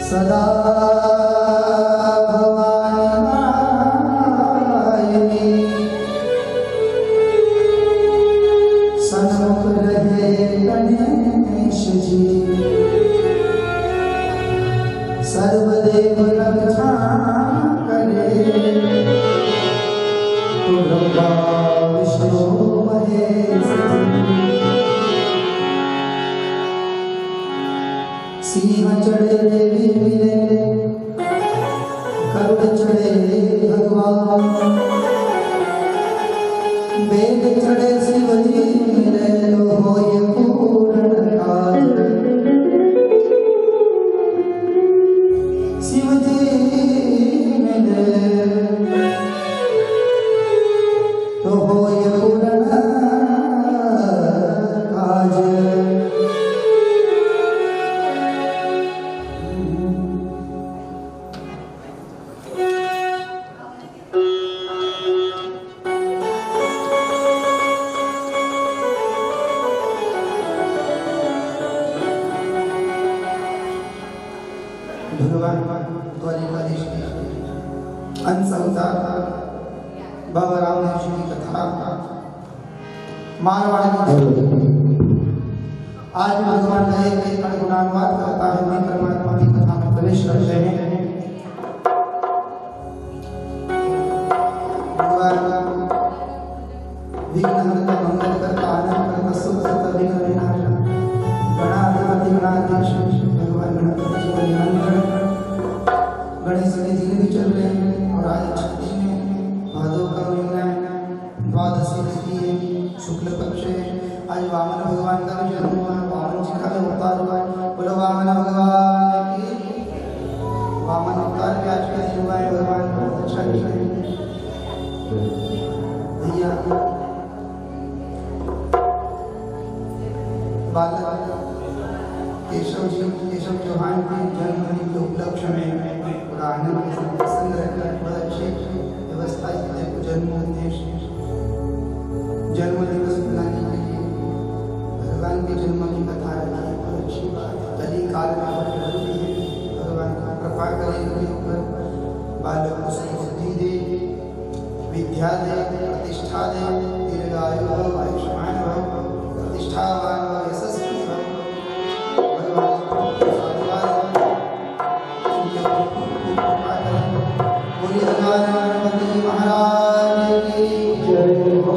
सदा भवानी सन्मुख रहे गणेश जी सर्वदेव रक्षा करे तुरंगा विष्णु महेश सिंह चढ़े देवी मिले करुण चढ़े भगवान वेद चढ़े शिव जी मिले लो होय पूर्ण काल शिव जी मिले तो होय पूर्ण काज भगवान द्वारिकाधीश अंश अवतार बाबा रामदेव जी की कथा मारवाड़ में आज भगवान कहे कि गुणानुवाद करता है मैं परमात्मा की कथा में प्रवेश करते हैं। भगवान विघ्नहर्ता मंगल करता आनंद करता सुख करता विघ्न विनाशक गणाधिपति गणाधीश भगवान गणपति जी का निमंत्रण गणेश जी भी चल रहे हैं और आज 26 में भादव का महीना द्वादशी तिथि है शुक्ल पक्ष है। आज वामन भगवान का भी जन्म हुआ वामन जी का भी अवतार हुआ बोलो वामन भगवान की वामन अवतार भी आज के दिन हुआ है। भगवान बहुत अच्छा किया है भैया बालक केशव चौहान के जन्मदिन के उपलक्ष्य में पूरा आनंद के साथ प्रसन्न रहकर बड़ा अच्छी व्यवस्था की है। जन्म दिवस मनाने के लिए भगवान के जन्म की कथा रखी है बहुत अच्छी बात है। कली काल में बहुत जरूरी है भगवान का कृपा करें उनके ऊपर बालक को बुद्धि दे विद्या दे प्रतिष्ठा दे दीर्घायु हो आयुष्मान हो प्रतिष्ठावान हो यशस्वी हो महाराज की जय हो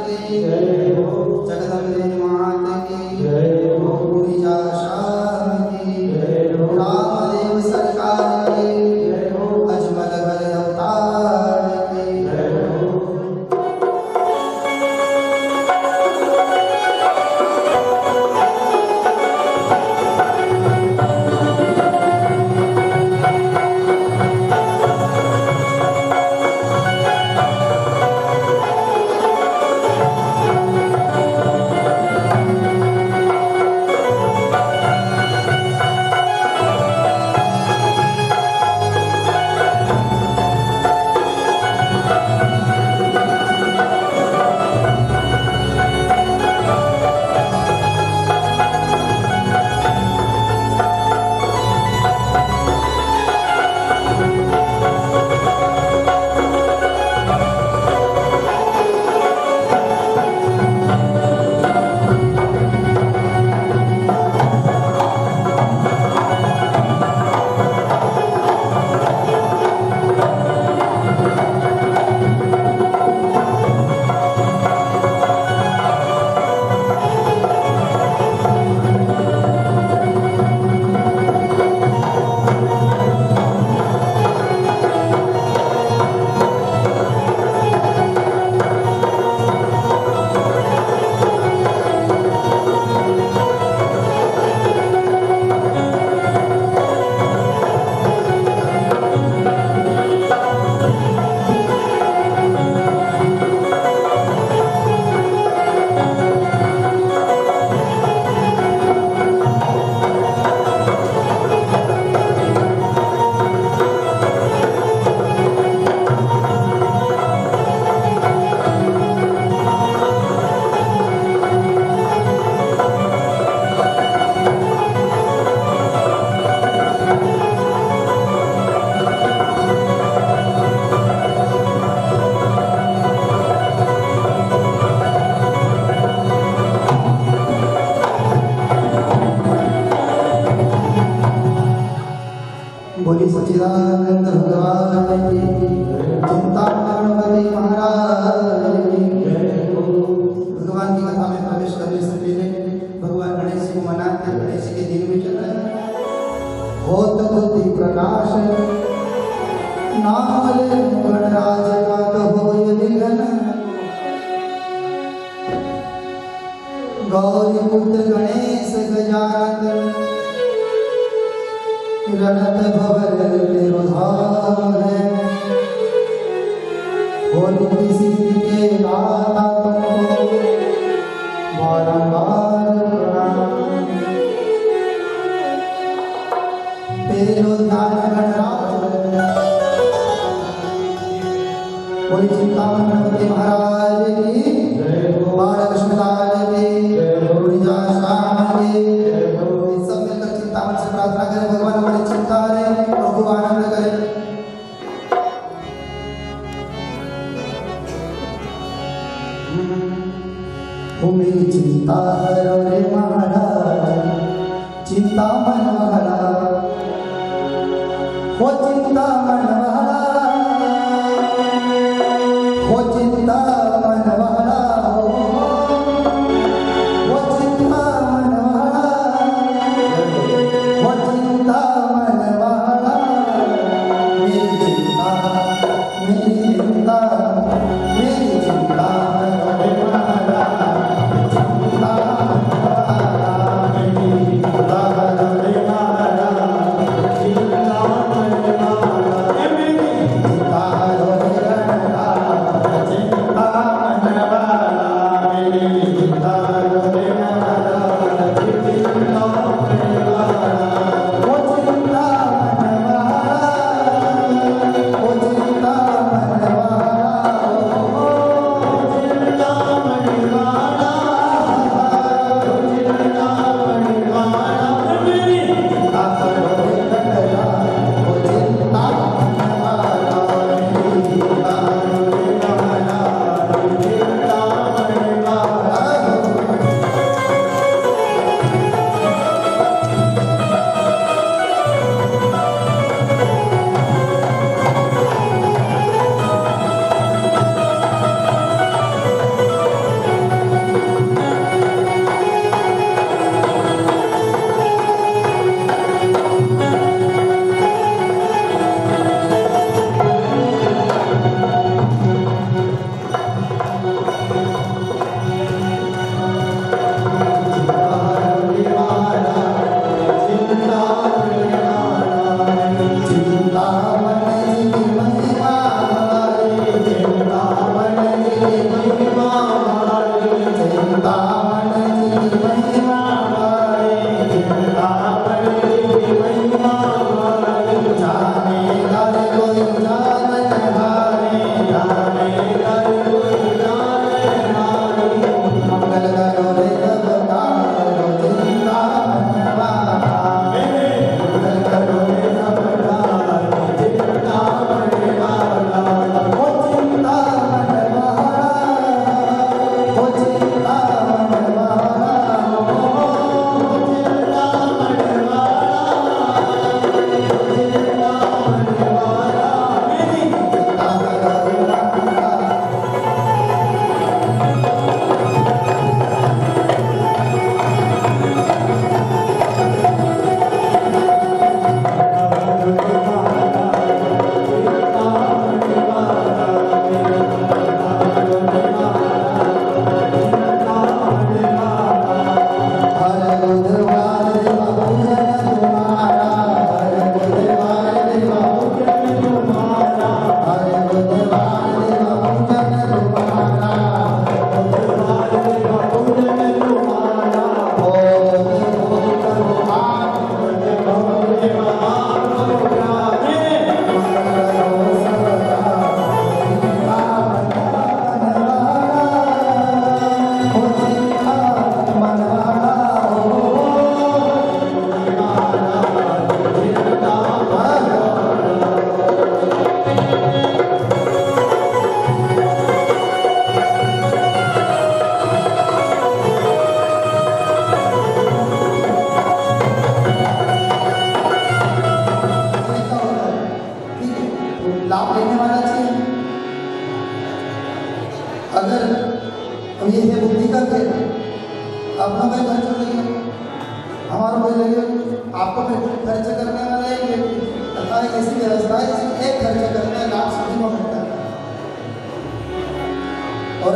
की जय हो जगदम्बे माता की जय हो की जय हो रामदेव सरकार की जय हो अजमल भर अवतार की जय हो बोली सच्चिदानंद भगवान की चिंतामणि महाराज की भगवान की कथा में प्रवेश करने से पहले भगवान गणेश जी को मनाते गणेश जी के दिन में चल रहे हैं होत बुद्धि प्रकाश नाम ले गणराज का तो होय विघ्न गौरी पुत्र गणेश गजानन रणत भवर तेरो धाम है होली सिद्धि के दाता तुमको बारंबार प्रणाम तेरो ध्यान गणराज बोली चिंतामणि गणपति महाराज की बालकृष्णदास की श्याम की सब मिलकर चिंतामणि से प्रार्थना करें भगवान हमारी चिंता करें और खूब आनंद करें। मेरी चिंता हरो रे महाराज चिंता मन बहला हो चिंता मन बहला हो चिंता मन बहला हो चिंता मन बहला हो चिंता मन बहला मेरी चिंता मेरी चिंता मेरी चिंता रे महाराज चिंता मेरी चिंता रे महाराज चिंता अपना कोई खर्च लगे, हमारा कोई लगे, आपको खर्च करने वाले तथा ऐसी व्यवस्था है जिसमें एक खर्च करने लाख सभी को मिलता है। और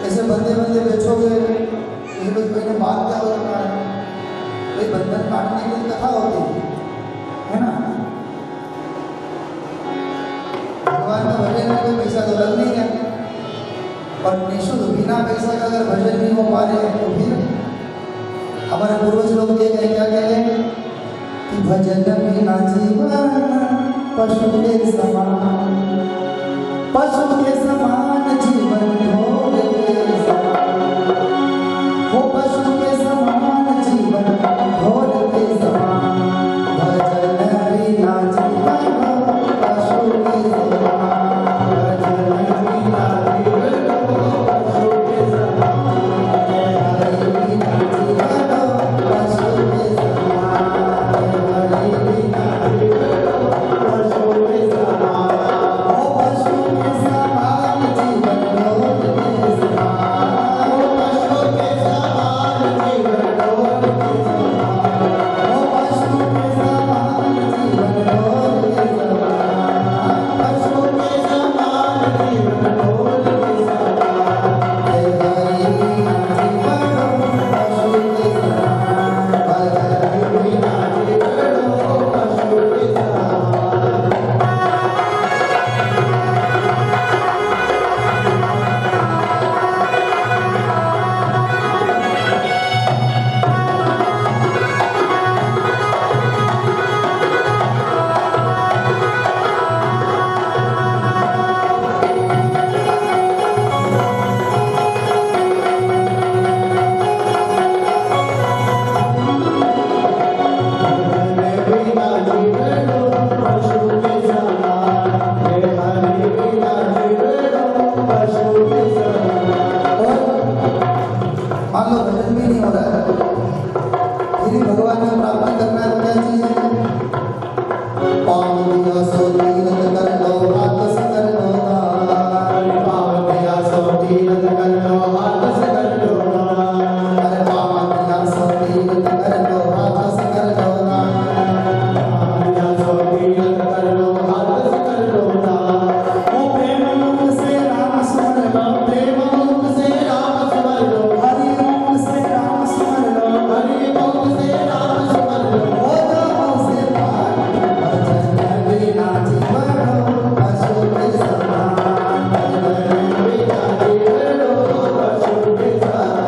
ऐसे बंदे बंदे बेचोगे, जैसे कोई ने बात क्या होता है, कोई बंधन काटने की कथा होती है ना। भगवान का भजन में कोई पैसा दौलत नहीं है, और निःशुल्क बिना पैसा का अगर भजन नहीं हो पा रहे हैं तो फिर हमारे पूर्वज लोग क्या कहते हैं कि भजन बिना जीवन पशु के समान, पशु के समान जीवन ढोल के समान, हो पशु के समान जीवन ढोल के समान, भजन बिना जीवन पशु के समान, भजन बिना जीवन पशु के समान, हरि बिना जीवन पशु के समान, हरि बिना जीवन पशु के समान, हो पशु के समान जीवन ढोल के समान, हो पशु के समान जीवन ढोल के समान, हो पशु के समान जीवन ढोल के समान, पशु के समान जीवन ढोल के समान, हरि बिना जीवन पशु के समान, हरि बिना जीवन पशु के समान। मान लो भजन भी नहीं हो रहा है, फिर भी भगवान में प्रार्थना करना है तो क्या चीज है? पाँव दिया सो तीरथ कर लो, हाथ से कर लो दान, पाँव दिया सो तीरथ कर लो, हाथ से कर लो दान, अरे पाँव दिया सो तीरथ कर लो, हाथ से कर लो दान, पाँव दिया सो तीरथ कर लो, हाथ से कर लो दान, ओ प्रेम मुख से राम स्मर लो, प्रेम मुख से राम स्मर लो, हरि मुख से राम स्मर लो, हरि मुख से राम स्मर लो, हो जाओ से पार, भजन बिना जीवन पशु के समान, भजन बिना जीवन पशु के समान।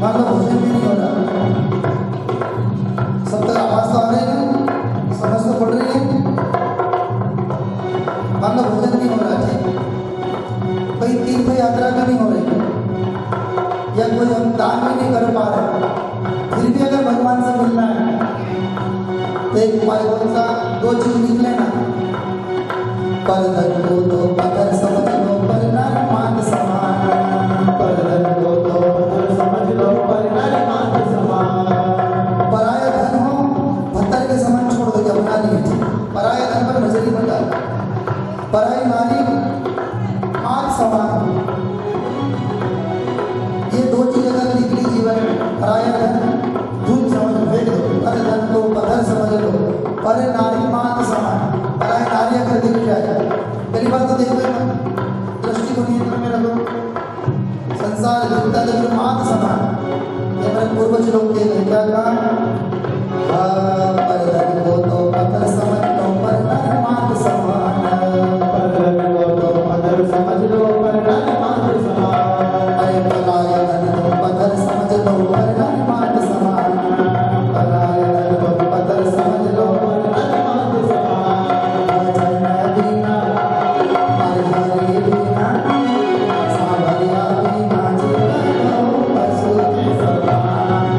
मान लो भोजन भी नहीं हो रहा, सब तक आवाज तो आ रही है, समझ तो पड़ रही है। मान लो भोजन नहीं हो रहा, ठीक, कोई तीर्थ यात्रा भी नहीं हो रही, या कोई हम दान भी नहीं कर पा रहे, फिर भी अगर भगवान से मिलना है तो एक उपाय कौन सा? दो चीज निकले ना, पर धन को तो पत्थर समझ लो, पर नर मान समान, पर धन को तो पत्थर समझ लो, पर नर मान समान। पराया धन हो पत्थर के समान छोड़ दो, अपना नहीं है, पराया धन पर नजर ही मत डालो, पराई नारी मान समान। ये दो चीज अगर निकली जीवन में, पराया धन धूल समझ फेंक दो, पर धन को पत्थर समझ लो, पर नारी मान समान। पराई नारी अगर दिख जाए, पहली बात तो देखो दृष्टि को नियंत्रण में रखो, संसार दिखता तो मान समान। ये मेरे पूर्वज लोग के क्या कहा, पर धन को तो पत्थर समझ लो, पर नर मान समान, पर धन को तो पत्थर समझ लो, पर नर मान समान। अरे पराया धन को पत्थर समझ लो, पर नर मान समान, पराया धन को पत्थर समझ लो, पर नर मान समान। भजन बिना हरि बिना सावरिया बिना जीवन पशु के समान,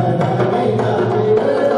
भजन बिना जीवन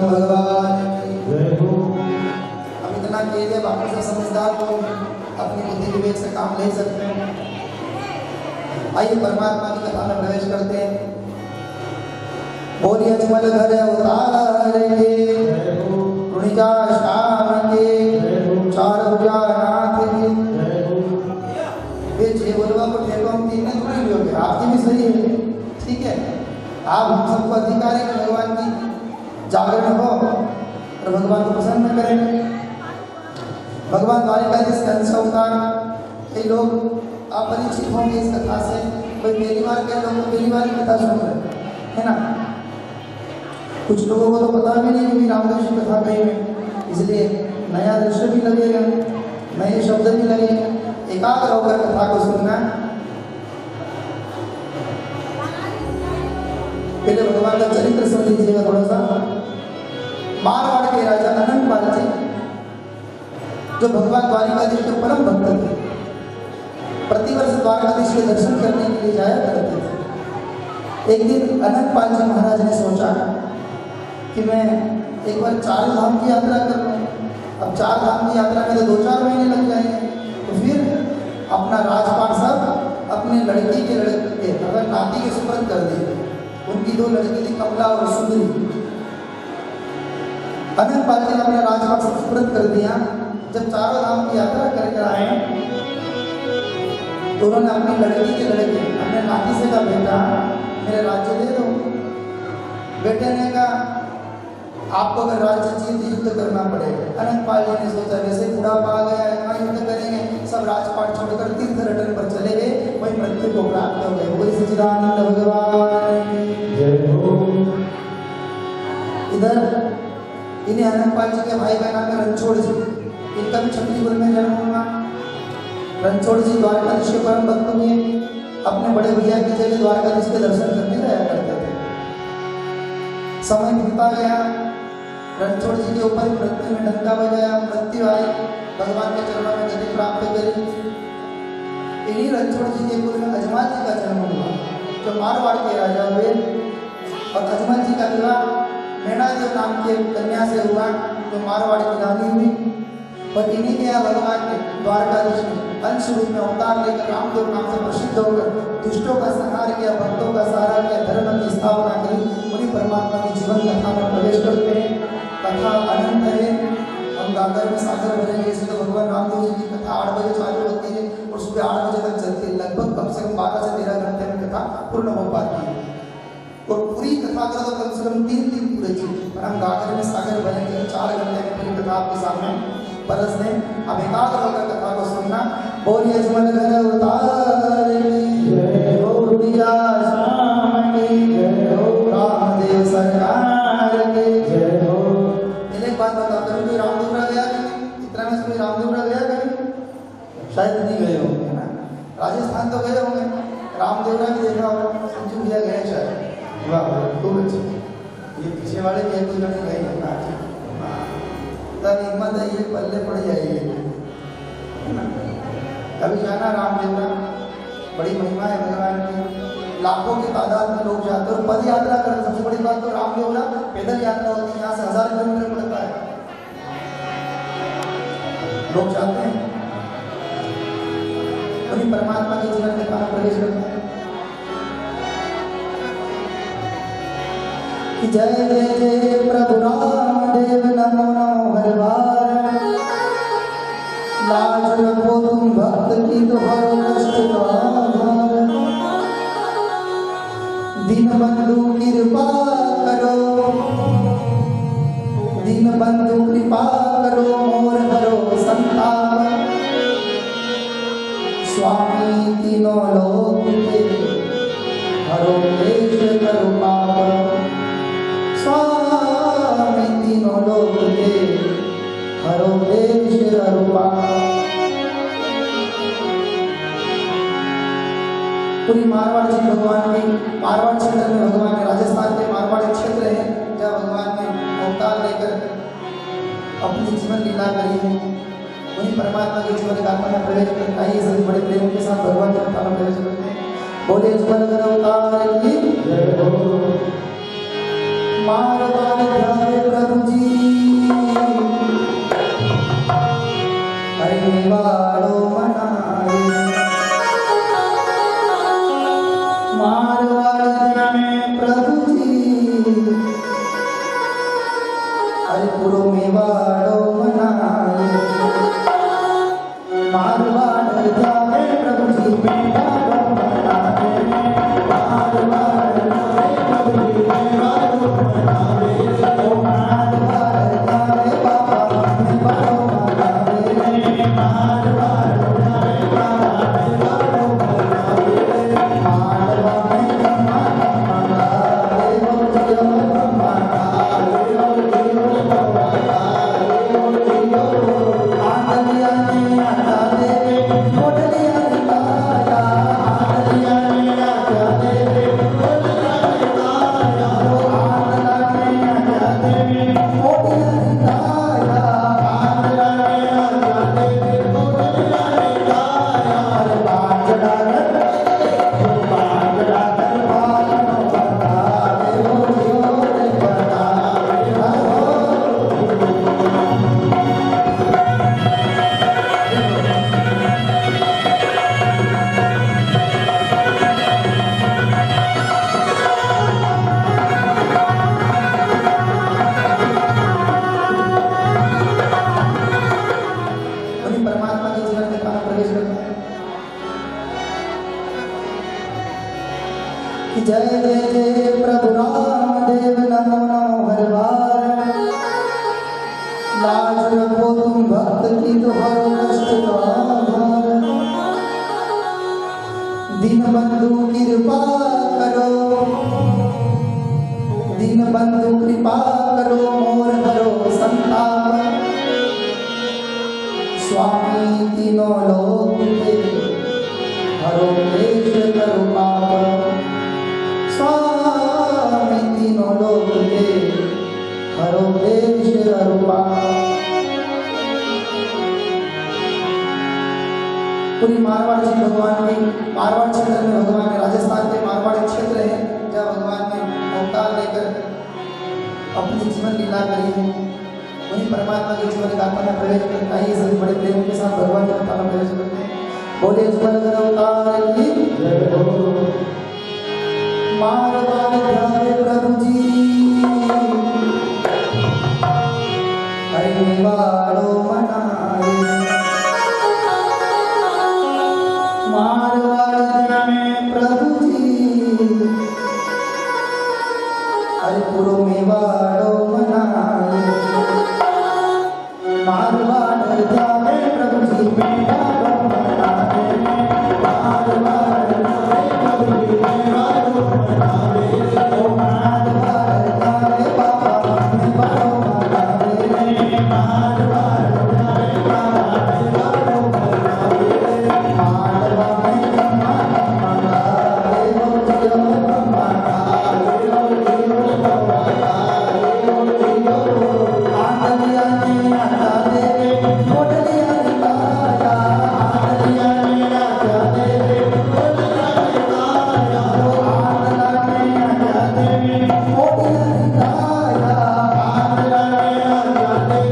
राम भगवान हम इतना कह दिया, बाकी सब समझदार तो अपनी बुद्धि विवेक से काम ले सकते हैं। आइए परमात्मा की कथा में प्रवेश करते हैं। बोलिए अजमल घर अवतार के, रुणिका श्याम के, चार भुजा नाथ के। ये छह बोलवा को ठेको हम तीन ने थोड़ी लियोगे, आपकी भी सही है, ठीक है। आप हम सबको अधिकार है कि भगवान की जागरण हो और भगवान को प्रसन्न करेंगे। भगवान द्वारिकाधीश का अंश अवतार, कई लोग अपरिचित होंगे इस कथा से, कोई पहली बार, कई लोग पहली बार कथा सुन रहे है ना। कुछ लोगों को तो पता भी नहीं कि रामदेव जी कथा कही है, इसलिए नया दृश्य भी लगेगा, नए शब्द भी लगेगा। एकाग्र होकर कथा को सुनना। पहले भगवान का चरित्र सुन लीजिएगा थोड़ा सा। मारवाड़ के राजा अनंतपाल जी, जो भगवान द्वारिकाधीश के परम भक्त थे, प्रतिवर्ष द्वारकाधीश के दर्शन करने के लिए जाया करते थे। एक दिन अनंतपाल जी महाराज ने सोचा कि मैं एक बार 4 धाम की यात्रा कर लूँ। अब 4 धाम की यात्रा में तो 2-4 महीने लग जाएंगे, तो फिर अपना राजपाट सब अपने लड़की के अगर नाती के सुपुर्द कर दिए। उनकी 2 लड़की थी, कमला और सुंदरी। अनंतपाल जी ने अपना राजपाट सब सुपुर्द कर दिया। जब 4 धाम की यात्रा करके आए तो उन्होंने अपनी लड़की के लड़के, अपने नाती से कहा, बेटा मेरे राज्य दे दो। बेटे ने कहा, आपको अगर राज्य चाहिए तो युद्ध करना पड़ेगा। अनंतपाल जी ने सोचा, वैसे बुढ़ापा आ गया है, कहाँ युद्ध करेंगे, सब राजपाट छोड़कर तीर्थरटन पर चले गए, वही मृत्यु को प्राप्त हो गए। बोले सच्चिदानंद भगवान। इधर इन्हें अनंतपाल जी के भाई का नाम है रणछोड़ जी, इनका भी छत्तीसगढ़ में जन्म हुआ। रणछोड़ जी द्वारकाधीश के परम भक्त हुए, अपने बड़े भैया की जगह द्वारकाधीश के दर्शन करने जाया करते थे। समय बीतता गया, रणछोड़ जी के ऊपर मृत्यु में डंका बजाया, मृत्यु आई, भगवान के चरणों में गति प्राप्त करी। इन्हीं रणछोड़ जी के कुल में अजमल जी का जन्म हुआ, जो मारवाड़ के राजा हुए। और अजमल जी का विवाह मेणादेव नाम के कन्या से हुआ, जो मारवाड़ की रानी हुई। और इन्हीं के यहाँ भगवान ने द्वारकाधीश में अंश रूप में अवतार लेकर रामदेव नाम से प्रसिद्ध होकर दुष्टों का संहार किया, भक्तों का सहारा किया, धर्म की स्थापना करी। उन्हीं परमात्मा की जीवन कथा में प्रवेश करते हैं। कथा अनंत है, हम गागर में सागर भरेंगे। जैसे तो भगवान रामदेव जी की कथा 8 बजे चालू होती है और सुबह 8 बजे तक चलती है। लगभग कम से कम 12 से 13 घंटे में कथा पूर्ण हो पाती है। और पूरी कथा का तो कम से कम 3 दिन पूरे चीज, पर हम गागर में सागर भरेंगे 4 घंटे में पूरी कथा आपके सामने परस दें। अब एकाग्र होकर कथा को सुनना। बोलिए अजमल घर अवतार की जय हो, रुणिका श्याम की जय हो, रामदेव सरकार की जय हो। एक बात बता, कभी कोई रामदेवरा गया कहीं? इतना में से कोई रामदेवरा गया कहीं? शायद नहीं गए होंगे ना। राजस्थान तो गए होंगे, रामदेवरा भी देखा होगा। संजू भैया गए शायद। वाह, खूब अच्छे। ये पीछे वाले भी कोई नहीं गए हैं ना। तब हिम्मत है, ये पल्ले पड़ जाएगी ना। कभी जाना रामदेवरा, बड़ी महिमा है भगवान की। लाखों की तादाद में लोग जाते हैं और पद यात्रा करते। सबसे बड़ी बात तो रामदेवरा पैदल यात्रा होती है, यहाँ से 1000 किलोमीटर पड़ता है, लोग जाते हैं। वही परमात्मा के जीवन में कहा प्रवेश करते हैं कि जय जय जय प्रभु रामदेव नमो नमो हर बार। लाज रखो तुम भक्त की तो हरो कष्ट का भार। दीनबंधु कृपा करो, दीनबंधु कृपा करो, मोर हरो संताप। स्वामी तीनों लोक के हरो क्लेश करो पाप। स्वामी तीनों लोक के हरो क्लेश करो पाप। पूरी मारवाड़ जी भगवान की, मारवाड़ क्षेत्र में भगवान ने, राजस्थान के मारवाड़ क्षेत्र है जहाँ भगवान ने अवतार लेकर अपनी जीवन लीला करी है। वही परमात्मा के जीवन गाथा में प्रवेश करता है। ये सभी बड़े प्रेम के साथ भगवान के गाथा में प्रवेश करते हैं। बोले जीवन अवतार की जय हो। मारवाड़ ध्यान प्रभु अरे पुरो मेवाड़ो मनाए मारवाड़ जावे प्रभु जी मेवाड़ो मनाए मारवाड़ जावे प्रभु जी मेवाड़ो मनाए ओ मारवाड़ जावे बाबा मेवाड़ो मनाए मारवाड़ जावे बाबा मेवाड़ो मनाए मारवाड़ में कमा मनाए वो जियो मनाए वो जियो आंधलिया ने आता दे मोटलिया निकाया आंधलिया ने आता दे मोटलिया निकाया आंधला ने आता दे मोटलिया निकाया आंधला ने आता दे मोटलिया निकाया बाजड़ा पालनो बतावे वो जियो बतावे वही परमात्मा के जीवन में कहाँ प्रवेश करते हैं कि जय जय जय प्रभु राम देव नमो नमो हर बार लाज रखो तुम भक्त की तो हरो कष्ट का भार दीन बंधु कृपा करो दीन बंधु कृपा करो मोर करो संताप स्वामी तीनों लोक के हरो क्लेश करो पाप स्वामी तीनों लोक के हरो क्लेश करो पाप पूरी मारवाड़ जी भगवान की मारवाड़ क्षेत्र में भगवान ने राजस्थान के मारवाड़ी क्षेत्र है जहाँ भगवान ने अवतार लेकर अपनी जीवन लीला करी है वही परमात्मा के जीवन गाथा में प्रवेश करता है सभी बड़े प्रेम के साथ भगवान के गाथा में प्रवेश करते हैं बोले जीवन अवतार की जय हो मारवाड़ ध्यान प्रभु जी हरि मेवाड़ो मनाए मारवाड़ ध्यान प्रभु जी हरि पुरो मेवाड़ो मनाए मारवाड़ जावे प्रभु जी मेवाड़ो मनाए मारवाड़ जावे प्रभु जी मेवाड़ो मनाए ओ मारवाड़ जावे बाबा मेवाड़ो मनाए मारवाड़ जावे बाबा मेवाड़ो मनाए मारवाड़ में कमा मनाए वो जियो मनाए वो जियो आंधलिया ने आता दे मोटलिया निकाया आंधलिया ने आता दे मोटलिया निकाया आंधला ने आता दे मोटलिया निकाया आंधला ने आता दे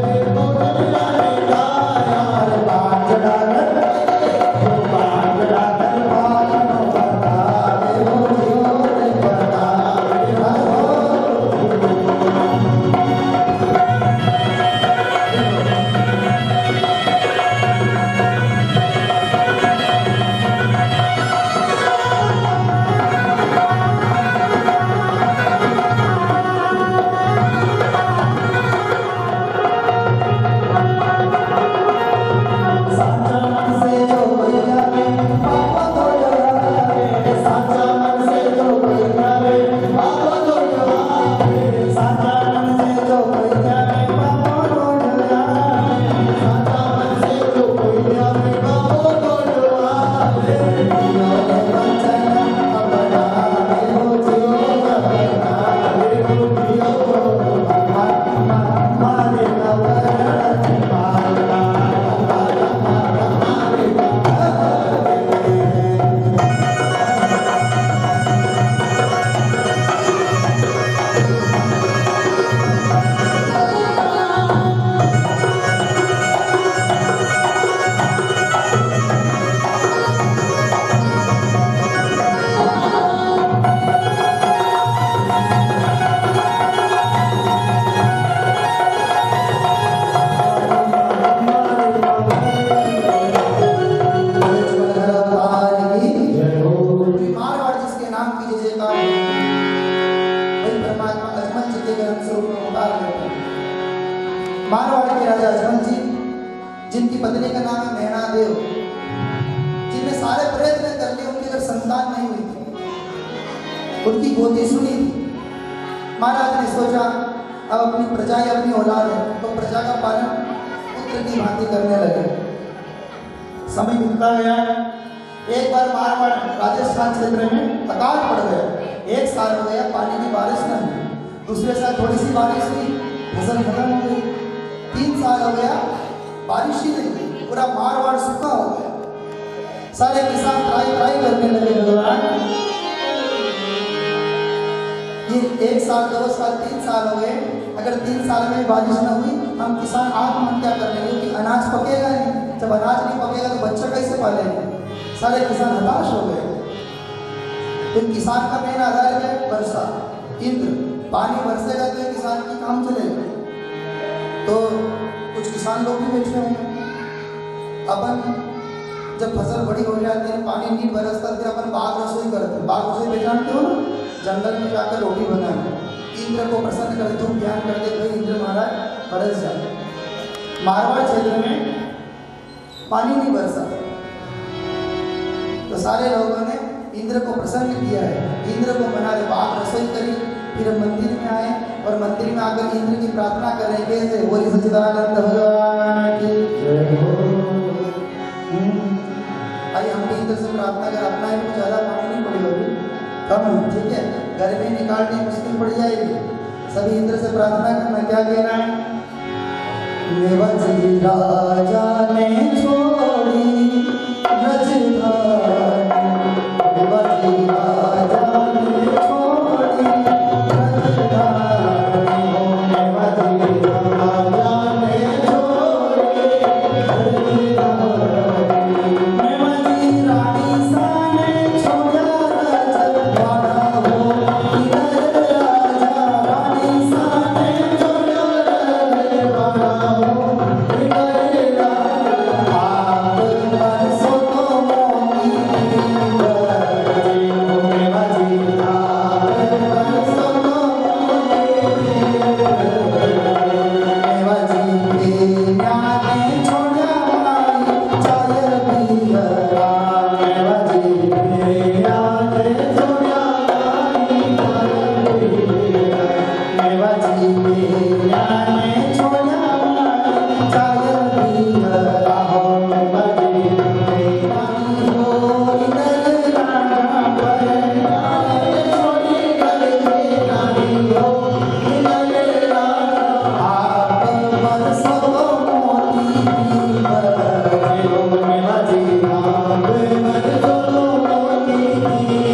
मारवाड़ के राजा अजमल जी, जिनकी पत्नी का नाम है मैना देव, जिनने सारे प्रयत्न कर लिए, उनकी अगर संतान नहीं हुई थी, उनकी गोदी सुनी थी। महाराज ने सोचा अब अपनी प्रजा या अपनी औलाद है तो प्रजा का पालन पुत्र की भांति करने लगे। समय बीतता गया। एक बार मारवाड़ राजस्थान क्षेत्र में अकाल पड़ गया। 1 साल हो गया पानी की बारिश न हुई। दूसरे साल थोड़ी सी बारिश हुई, फसल खत्म हो गई। 3 साल हो गया बारिश ही नहीं हुई, पूरा मारवाड़ सूखा हो गया। सारे किसान ट्राई करने लगे, भगवान ये 1 साल 2 साल 3 साल हो गए, अगर 3 साल में बारिश न हुई हम किसान आत्महत्या कर लेंगे, क्योंकि अनाज पकेगा नहीं। जब अनाज नहीं पकेगा तो बच्चा कैसे पालेंगे। सारे किसान हताश हो गए। तो किसान का मेन आधार है वर्षा, इंद्र। पानी बरसेगा तो ये किसान की काम चलेगा। तो कुछ किसान लोग भी बैठे होंगे। अपन जब फसल बड़ी हो जाती है, पानी नहीं बरसता तो अपन बाग रसोई करते। बाग रसोई पे जानते हो ना, जंगल में जाकर रोटी बनाना। इंद्र को प्रसन्न कर दो, ज्ञान कर दे भाई इंद्र महाराज बरस जाए। मारवाड़ क्षेत्र में पानी नहीं बरसा तो सारे लोगों ने इंद्र को प्रसन्न किया है। इंद्र को बना रहे, बाग रसोई करी, फिर मंदिर में आए और मंदिर में आकर इंद्र की प्रार्थना करेंगे, बोली सच्चिदानंद भगवान की जय हो। अरे हम इंद्र से प्रार्थना कर, अपना ही ज़्यादा पानी नहीं पड़ी होगी, कम, ठीक है, गर्मी निकालनी मुश्किल पड़ जाएगी। सभी इंद्र से प्रार्थना करना। क्या कहना है? नेवजी राजा ने छोड़ी रजधानी, नेवजी राजा ने छोड़ी रजधानी, नेवजी राजा ने छोड़ी रजधानी, नेवजी रानी सा ने छोड़ा रजवाड़ा हो, इधर राजा रानी सा ने छोड़ा रजवाड़ा हो, इधर राजा आप बरसो तो मोती बरसे, नेवजी आप बरसो तो मोती बरसे, नेवजी प्याने छोड़ा चाय पियरा, नेवजी प्याने छोड़ा चाय पियरा, नेवजी प्याने छोड़ा चाय पियरा हो, नेवजी प्यानी हो इधर राजा पर छोड़ी गले रानी हो, इधर राजा आप बरसो मोती बरसे, नेवजी आप बरसो मोती बरसे।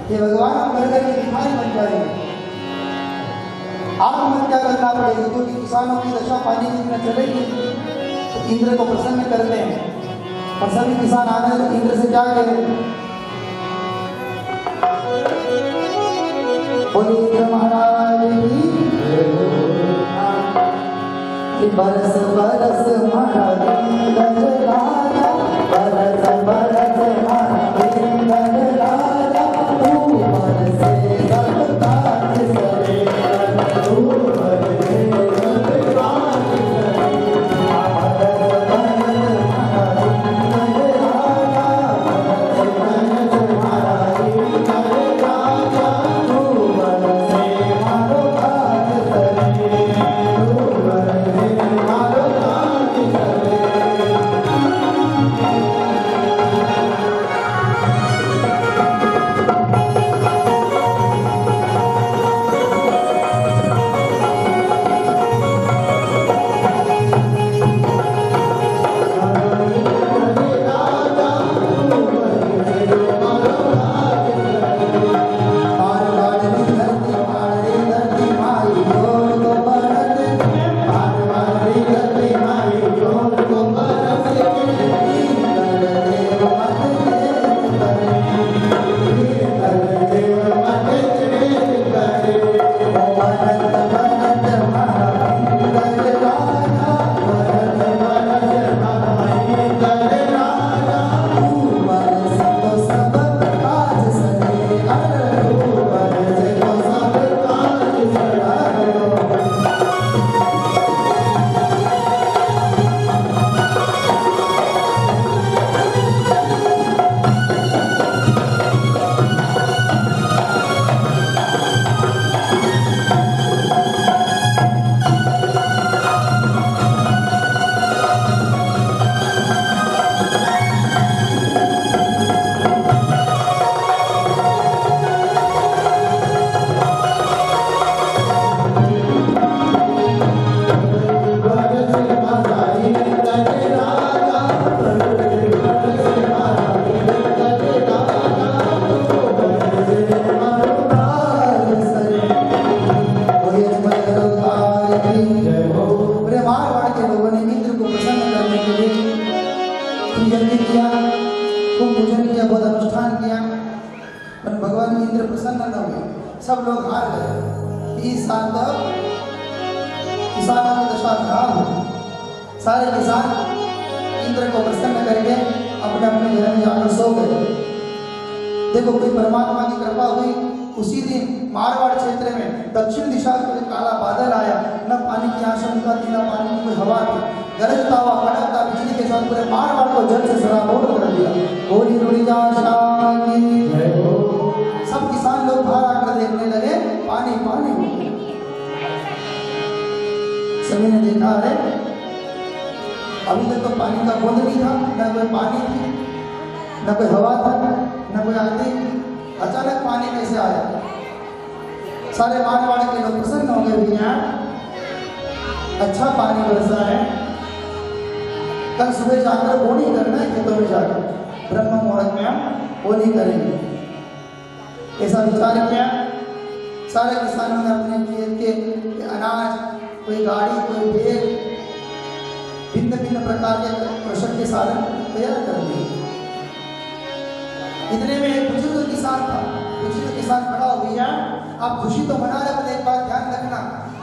कि भगवान हम घर घर के भिखारी बन जाएंगे, आत्महत्या करना पड़ेगी, क्योंकि किसानों की दशा पानी की न चलेगी तो इंद्र को प्रसन्न करते हैं। और सभी किसान आने तो इंद्र से क्या कहें, बोले इंद्र महाराज की बरस बरस महाराज राजा, बरस बरस महाराज राजा, तू बरसे सब काज सरे, तू बरसे सब काज सरे, बरस बरस महाराज राजा, बरस बरस महाराज राजा, तू बरसे मारो काज सरे, तू बरसे मारो काज सरे। सब लोग हार गए। इस साल तो किसानों की दशा खराब हुई। सारे किसान इंद्र को प्रसन्न करके अपने अपने घर में जाकर सो गए। देखो कोई परमात्मा की कृपा हुई, उसी दिन मारवाड़ क्षेत्र में दक्षिण दिशा से काला बादल आया, न पानी की आशंका थी, न पानी की कोई हवा थी, गरजता हुआ कड़कता बिजली के साथ पूरे मारवाड़ को जल से सराबोर कर दिया। होली रुड़ी जा सब किसान लोग बाहर आकर देखने लगे, पानी पानी। सभी ने देखा है अभी तक तो पानी का बूंद नहीं था, न कोई पानी थी, न कोई हवा था, न कोई आती, अचानक पानी कैसे आया। सारे मारवाड़ के लोग प्रसन्न हो गए, भैया अच्छा पानी बरसा है, कल सुबह जाकर बोनी करना है, खेतों में जाकर ब्रह्म मुहूर्त में हम बोनी करेंगे। ऐसा विचार किया। सारे किसानों ने अपने खेत के अनाज, कोई गाड़ी, कोई बैग, भिन्न भिन्न प्रकार के कृषक के साधन तैयार कर दिए। इतने में एक बुजुर्ग किसान था। बुजुर्ग किसान खड़ा हो, भैया आप खुशी तो मना रहे, एक बात ध्यान रखना,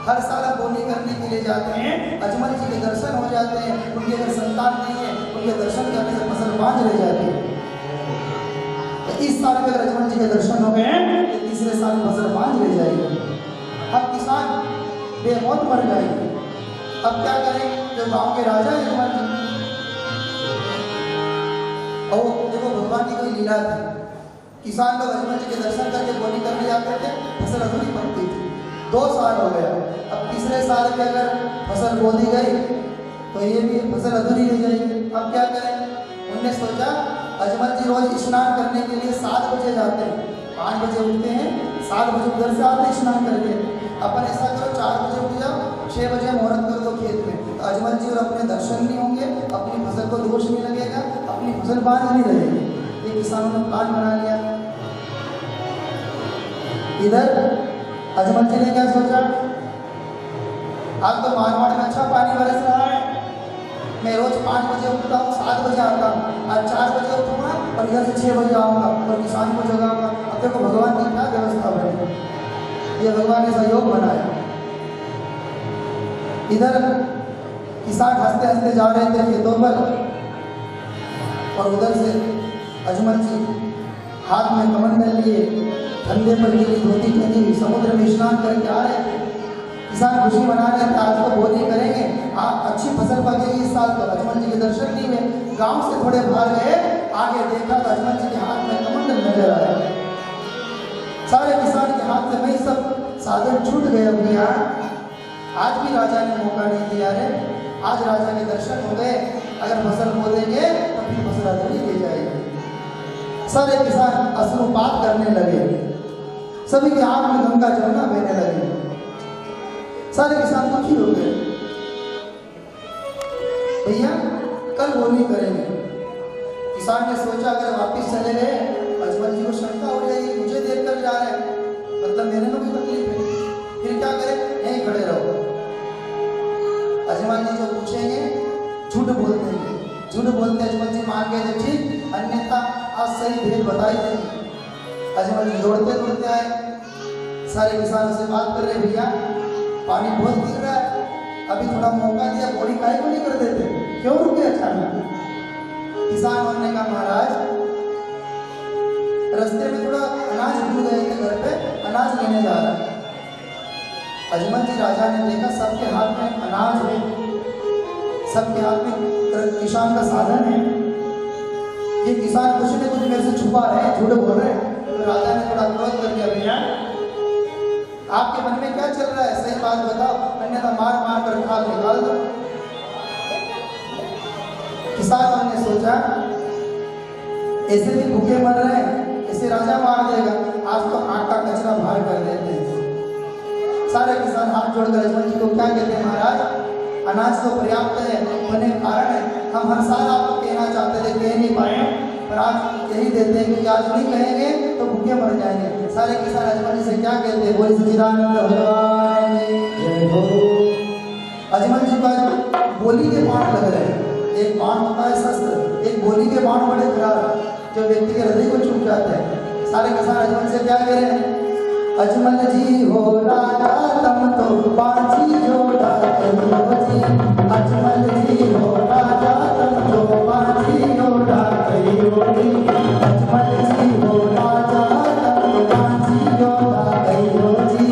हर साल आप बोनी करने के लिए जाते हैं, अजमल जी के दर्शन हो जाते हैं, उनके अगर संतान नहीं है, उनके दर्शन करने से फसल बांझ रह जाती है। इस साल में अगर अजमल जी के दर्शन हो गए तो तीसरे साल फसल बांझ रह जाएगी। अब किसान बेमौत मर जाएंगे। अब क्या करें, जो गांव के राजा है अजमल जी, और देखो भगवान की कोई लीला थी। किसान लोग अजमल जी के दर्शन करके बोनी करने जाते थे, फसल अधूरी पकती थी। 2 साल हो गया, अब तीसरे साल में अगर फसल बो दी गई तो ये भी फसल अधूरी रह जाएगी। अब क्या करें, उनने सोचा अजमल जी रोज स्नान करने के लिए 7 बजे जाते हैं, 5 बजे उठते हैं, 7 बजे उधर से आते स्नान करके। अपन ऐसा करो 4 बजे उठ जाओ, 6 बजे मुहूर्त कर दो खेत में, तो अजमल जी और अपने दर्शन नहीं होंगे, अपनी फसल को दोष नहीं लगेगा, अपनी फसल बांझ नहीं रहेगी। ये किसानों ने प्लान बना लिया। इधर अजमल जी ने क्या सोचा, आज तो मारवाड़ में अच्छा पानी बरस रहा है, मैं रोज 5 बजे उठता हूँ, 7 बजे आता हूँ, आज 4 बजे उठूंगा और इधर से 6 बजे आऊँगा और किसान को जगाऊंगा। अब देखो भगवान की क्या व्यवस्था बनी, ये भगवान ने सहयोग बनाया। इधर किसान हंसते हंसते जा रहे थे खेतों पर और उधर से अजमल जी हाथ में कमंडल लिए कंधे पर गिरी धोती पहनी हुई समुद्र में स्नान करके आ रहे थे। किसान खुशी मना रहे थे, आज तो बोली करेंगे, आप अच्छी फसल पकेगी इस साल। तो अजमल जी के दर्शन नहीं हुए, गांव से थोड़े बाहर गए, आगे देखा तो अजमल जी के हाथ में कमंडल नजर आया। सारे किसान के हाथ से वही सब साधन छूट गए। भैया आज भी राजा ने मौका नहीं दिया है, आज राजा के दर्शन हो गए, अगर फसल बो देंगे तो फिर फसल अधूरी रह जाएगी। सारे किसान अश्रुपात करने लगे, सभी के आंख में गंगा जमुना बहने लगे, सारे किसान दुखी हो गए। भैया कल बोली करेंगे। किसान ने सोचा अगर वापिस चले गए अजमल जी को शंका हो जाएगी, मुझे देख कर जा रहे हैं, मतलब मेरे में कोई तकलीफ है, फिर क्या करें, यहीं खड़े रहो। अजमल जी जो पूछेंगे झूठ बोल देंगे, झूठ बोलते अजमल जी मान गए थे ठीक, अन्यथा आज सही भेद बताई देंगे। अजमल जी दौड़ते दौड़ते आए, सारे किसानों से बात कर रहे, भैया पानी बहुत गिर रहा है, अभी थोड़ा मौका दिया, बोली काहे को नहीं कर देते, क्यों रुके अचानक। किसान ने कहा महाराज रास्ते में थोड़ा अनाज भूल गए थे, घर पे अनाज लेने जा रहा। अजमल जी राजा ने देखा सबके हाथ में अनाज है, सबके हाथ में किसान का साधन है, ये किसान कुछ न कुछ मेरे से छुपा रहे हैं, झूठ बोल रहे हैं। तो राजा ने थोड़ा क्रोध कर दिया, भैया आपके मन में क्या चल रहा है, सही बात बताओ, अन्यथा मार मार कर खाल निकाल दो। किसान ने सोचा ऐसे भी भूखे मर रहे हैं, इसे राजा मार देगा, आज तो आटा कचरा बाहर कर देते हैं। सारे किसान हाथ जोड़कर अजमल जी को क्या कहते हैं, महाराज अनाज तो पर्याप्त है, होने के कारण है, हम हर साल आपको कहना चाहते थे, कह नहीं पाए, पर आज यही देते हैं क्योंकि आज नहीं कहेंगे तो भूखे मर जाएंगे। सारे किसान अजमल जी से क्या कहते हैं, बोले सच्चिदानंद भगवान जय हो। अजमल जी का बोली के बाण लग रहे हैं, एक बाण होता है शस्त्र, एक बोली के बाण बड़े खराब जो व्यक्ति के हृदय को छू जाते हैं। सारे किसान अजमल से क्या कह रहे हैं, अजमल जी हो राजा तम तो पांची जोड़ा करो जी, अजमल जी हो राजा तम तो पांची जोड़ा करो जी, अजमल जी हो राजा तम तो पांची जोड़ा करो जी,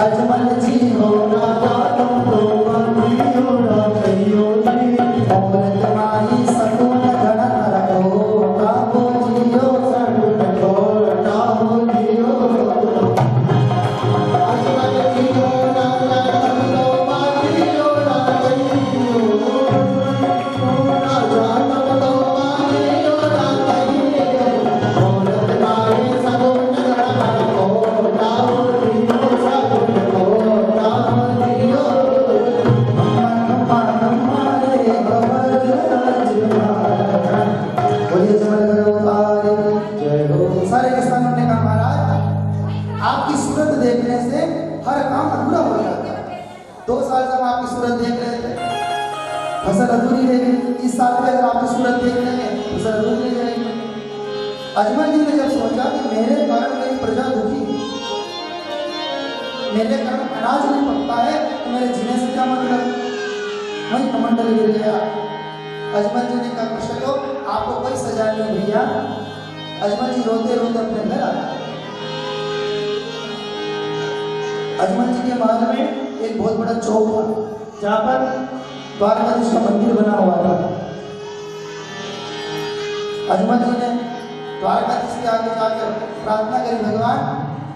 अजमल जी हो राजा तम तो पांची जोड़ा करो जी, औरत माई सकुन गणत रखो काबो जियो सकुन को काबो जियो। सारे किसानों ने कहा महाराज आपकी सूरत देखने से हर काम अधूरा हो जाता है। 2 साल से हम आपकी सूरत देख रहे थे, फसल अधूरी रह गई, इस साल में अगर आपकी सूरत देख लेंगे फसल अधूरी रह जाएगी। अजमल जी ने जब सोचा कि मेरे कारण मेरी प्रजा दुखी, मेरे कारण अनाज नहीं पकता है तो मेरे जीने से क्या मतलब, वही कमंडल गिर गया। अजमल जी ने कहा चलो आपको कोई सजा नहीं भैया। अजमल जी रोते रोते अपने घर आ गए। अजमल जी के महल में एक बहुत बड़ा चौक था जहाँ पर द्वारकाधीश का मंदिर बना हुआ था। अजमल जी ने द्वारकाधीश के आगे जाकर प्रार्थना करी, भगवान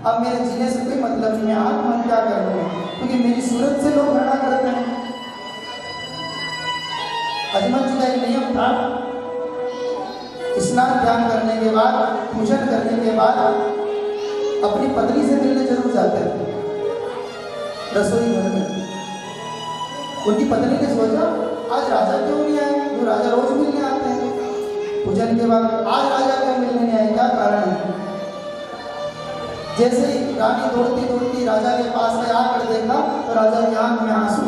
अब मेरे जीने से कोई मतलब नहीं है, आप मन क्या कर रहे हैं, क्योंकि मेरी सूरत से लोग घृणा करते हैं। अजमल जी का एक नियम था, स्नान ध्यान करने के बाद, पूजन करने के बाद अपनी पत्नी से मिलने जरूर जाते थे रसोई घर में। उनकी पत्नी ने सोचा आज राजा क्यों नहीं आए, जो राजा रोज मिलने आते हैं, पूजन के बाद आज राजा क्यों मिलने नहीं आए, क्या कारण है। जैसे ही रानी दौड़ती दौड़ती राजा के पास में आकर देखा तो राजा की आंख में आंसू।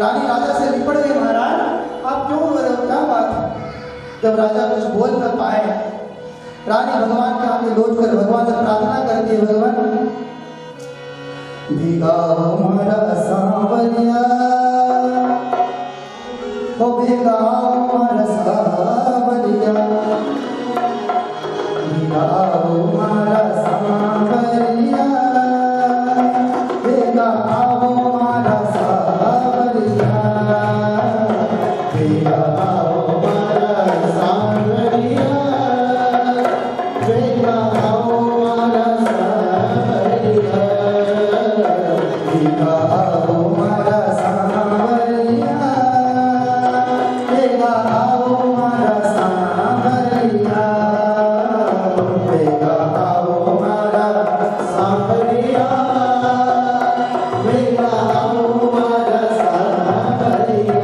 रानी राजा से लिपट गई, महाराज आप क्यों रो रहे हो, क्या बात है? जब राजा कुछ बोल न पाए, रानी भगवान के आगे लौट कर भगवान से प्रार्थना करती है, भगवान भीगा हमारा सांवरिया, ओ भीगा हमारा सांवरिया, भीगा हमारा सांवरिया, भीगा हमारा सांवरिया, भीगा हमारा सांवरिया, भीगा हमारा सांवरिया, भीगा हमारा सांवरिया, भीगा हमारा सांवरिया, भीगा हमारा सांवरिया, भीगा हमारा सांवरिया।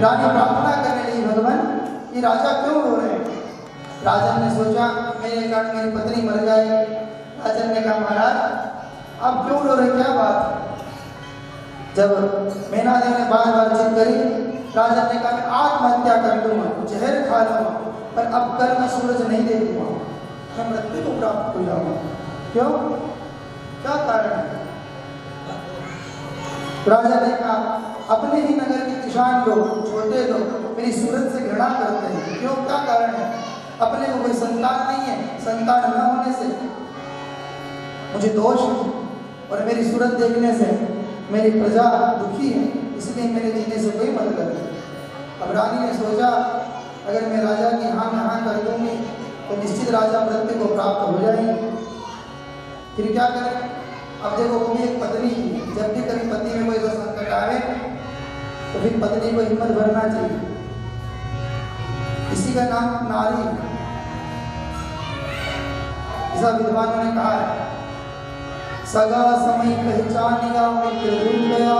रानी प्रार्थना करने लगी, भगवान ये राजा क्यों रो रहे हैं? राजन ने सोचा मेरे कारण मेरी पत्नी मर जाए। राजन ने कहा महाराज आप क्यों रो रहे, क्या बात है? जब मैनादेवी ने बार बार चित करी, राजन ने कहा मैं आत्महत्या कर लूंगा, जहर खा लूंगा, पर अब कल मैं सूरज नहीं देखूंगा, मैं मृत्यु को प्राप्त हो जाऊंगा। क्यों, क्या कारण है? राजा ने कहा अपने ही नगर के किसान लोग, छोटे लोग मेरी सूरत से घृणा करते हैं। क्यों, क्या कारण है? अपने को कोई संतान नहीं है, संतान न होने से मुझे दोष है और मेरी सूरत देखने से मेरी प्रजा दुखी है, इसलिए मेरे जीने से कोई मतलब नहीं। अब रानी ने सोचा अगर मैं राजा की हाँ में हाँ कर दूंगी तो निश्चित राजा मृत्यु को प्राप्त हो जाएंगे। फिर क्या करें? अब देखो वो भी एक पत्नी थी, जब भी कभी पति में कोई ऐसा संकट आवे तो फिर पत्नी को हिम्मत भरना चाहिए। इसी का नाम नारी है, ऐसा विद्वानों ने कहा है। सगा समय पहचानिया मित्र दूर गया,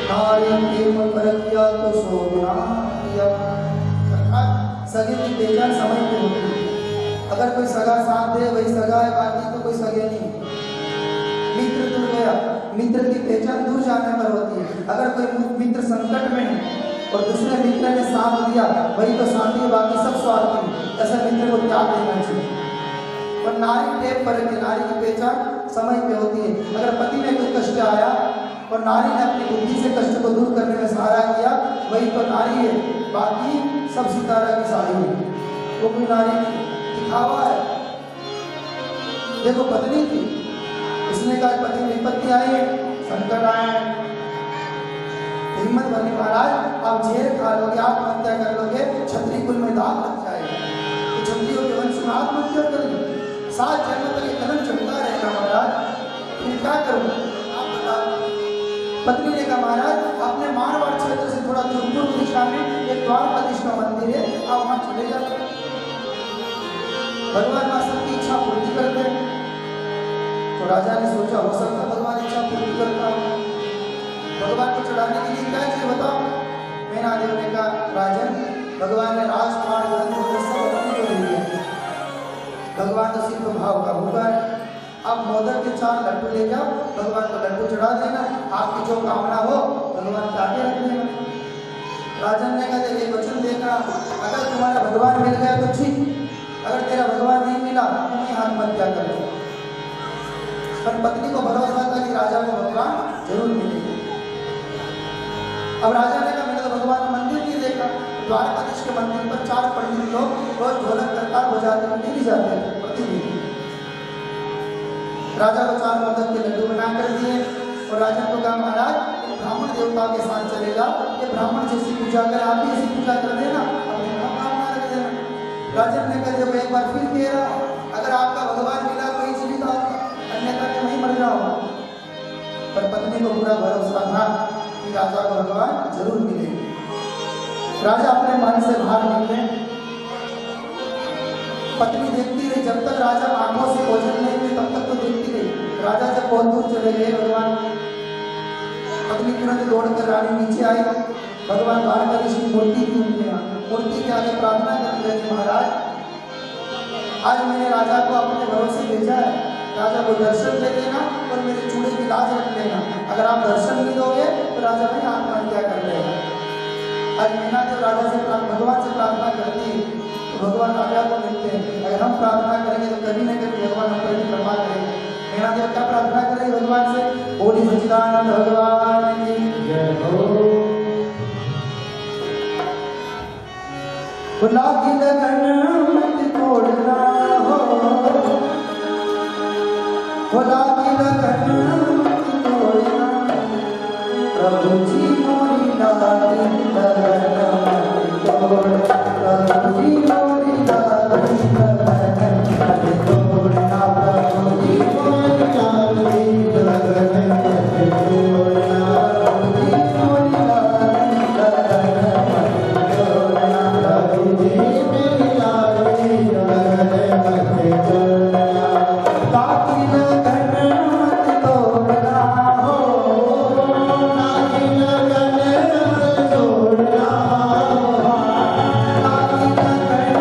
नारी प्रेम परखिया तो सो गुना किया। सगे की पहचान समय पे होती है। अगर कोई सगा साथ दे वही सगा है, बाकी तो कोई सगे नहीं। मित्र दूर गया, मित्र की पहचान दूर जाने पर होती है। अगर कोई मित्र संकट में है और दूसरे मित्र ने साथ दिया वही तो साथी है, बाकी सब स्वार्थी। ऐसा मित्र को त्याग देना चाहिए। और नारी प्रेम परखिया, नारी की पहचान समय पे होती है। अगर पति में कोई कष्ट आया और नारी ने अपनी बुद्धि से कष्ट को दूर करने में सहारा किया वही तो नारी है, बाकी सब सितारा की साड़ी है। वो कोई नारी नहीं, दिखावा है। देखो पत्नी थी, उसने कहा पति विपत्ति आई है, संकट आया है, हिम्मत भरनी महाराज आप झेल खा लोगे, आत्महत्या कर लोगे, क्षत्रिय कुल में दाग लग जाएगा। तो क्षत्रियों के वंश में आत्महत्या करेंगे, 7 जन्म तक ये कलम चलता रहेगा महाराज, फिर क्या करूँ आप बताओ। पत्नी ने कहा महाराज अपने मारवाड़ क्षेत्र से थोड़ा दूर पूर्व दिशा में एक द्वारकाधीश का मंदिर है, आप वहां चले जाते, भगवान मां सबकी इच्छा पूर्ति करते। तो राजा ने सोचा हो सकता भगवान इच्छा पूर्ति करता हूँ, भगवान को चढ़ाने के लिए क्या चाहिए बताओ। मेनादेव ने कहा राजन भगवान ने राजपाट ग्रंथ सब अपने को ले लिया, भगवान तो सिर्फ भाव का भूखा है। अब मोदक के 4 लड्डू ले जाओ, भगवान को लड्डू चढ़ा देना, आपकी जो कामना हो भगवान के आगे रख देना। राजन ने कहा ये वचन देखना, अगर तुम्हारा भगवान मिल गया तो ठीक, अगर तेरा भगवान नहीं मिला तो मैं आत्महत्या कर लो। पर पत्नी को भरोसा था कि राजा को भगवान जरूर मिलेगा। अब राजा ने कहा मैंने तो भगवान का मंदिर नहीं देखा। द्वारकाधीश के मंदिर पर 4 पंडित लोग रोज ढोलक करताल बजाते हुए डेली जाते थे प्रतिदिन। राजा को 4 मोदक के लड्डू बना कर दिए और राजा को कहा महाराज ब्राह्मण देवता के साथ चलेगा, ये ब्राह्मण जैसी पूजा कर आप भी ऐसी पूजा कर देना, अपने मनोकामना रख देना। राजा ने कहा जब एक बार फिर कह रहा अगर आपका भगवान मिला कोई जीवित आओ, अन्यथा मैं वहीं मर जाऊंगा। पर पत्नी को पूरा भरोसा था कि राजा को भगवान जरूर मिलेगा। राजा अपने मन से बाहर निकले, पत्नी देखती रही जब तक राजा आंखों से भोजन नहीं हुए तब तक तो देखती रही। राजा जब बहुत दूर चले गए भगवान, पत्नी तुरंत दौड़कर रानी नीचे आई। भगवान द्वारकाधीश की मूर्ति थी उनके यहाँ, मूर्ति के आगे प्रार्थना करने लगी महाराज आज मैंने राजा को अपने भरोसे भेजा है, राजा को दर्शन दे देना और मेरे चूड़े की लाज रख लेना। अगर आप दर्शन नहीं दोगे तो राजा भाई आत्महत्या कर लेगा। आज मीना जब राजा से भगवान से प्रार्थना करती है तो भगवान राजा को मिलते हैं। अगर हम प्रार्थना करेंगे तो कभी न कभी भगवान हम पर कृपा करेंगे। मीना देव क्या प्रार्थना करेंगे भगवान से, बोली सच्चिदानंद भगवान की जय हो। लागी लगन मत तोड़ना हो, लागी लगन मत तोड़ना, प्रभु जी मोरी लागी लगन मत तोड़ना, प्रभु जी मोरी लागी लगन मत तोड़ना, प्रभु जी मोरी लागी लगन मत तोड़ना, प्रभु जी मोरी लागी लगन मत तोड़ना, प्रभु जी मेरी लागी लगन मत तोड़ना, लागी लगन मत तोड़ना हो, लागी लगन मत तोड़ना, लागी लगन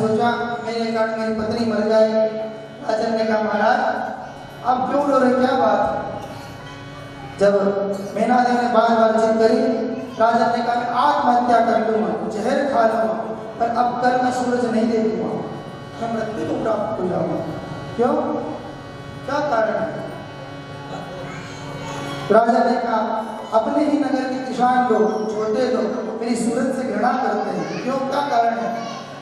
सोचा मेरे कारण मेरी पत्नी मर जाए। राजन ने कहा महाराज आप क्यों रो रहे, क्या बात? जब मेनादेव ने बार बार जिद करी, राजन ने कहा मैं आत्महत्या कर लूंगा, जहर खा लूंगा, पर अब कल मैं सूरज नहीं देखूंगा, मैं मृत्यु को प्राप्त हो जाऊंगा। क्यों, क्या कारण है? राजा ने कहा अपने ही नगर के किसान लोग, छोटे लोग मेरी सूरत से घृणा करते हैं। क्यों, क्या कारण है?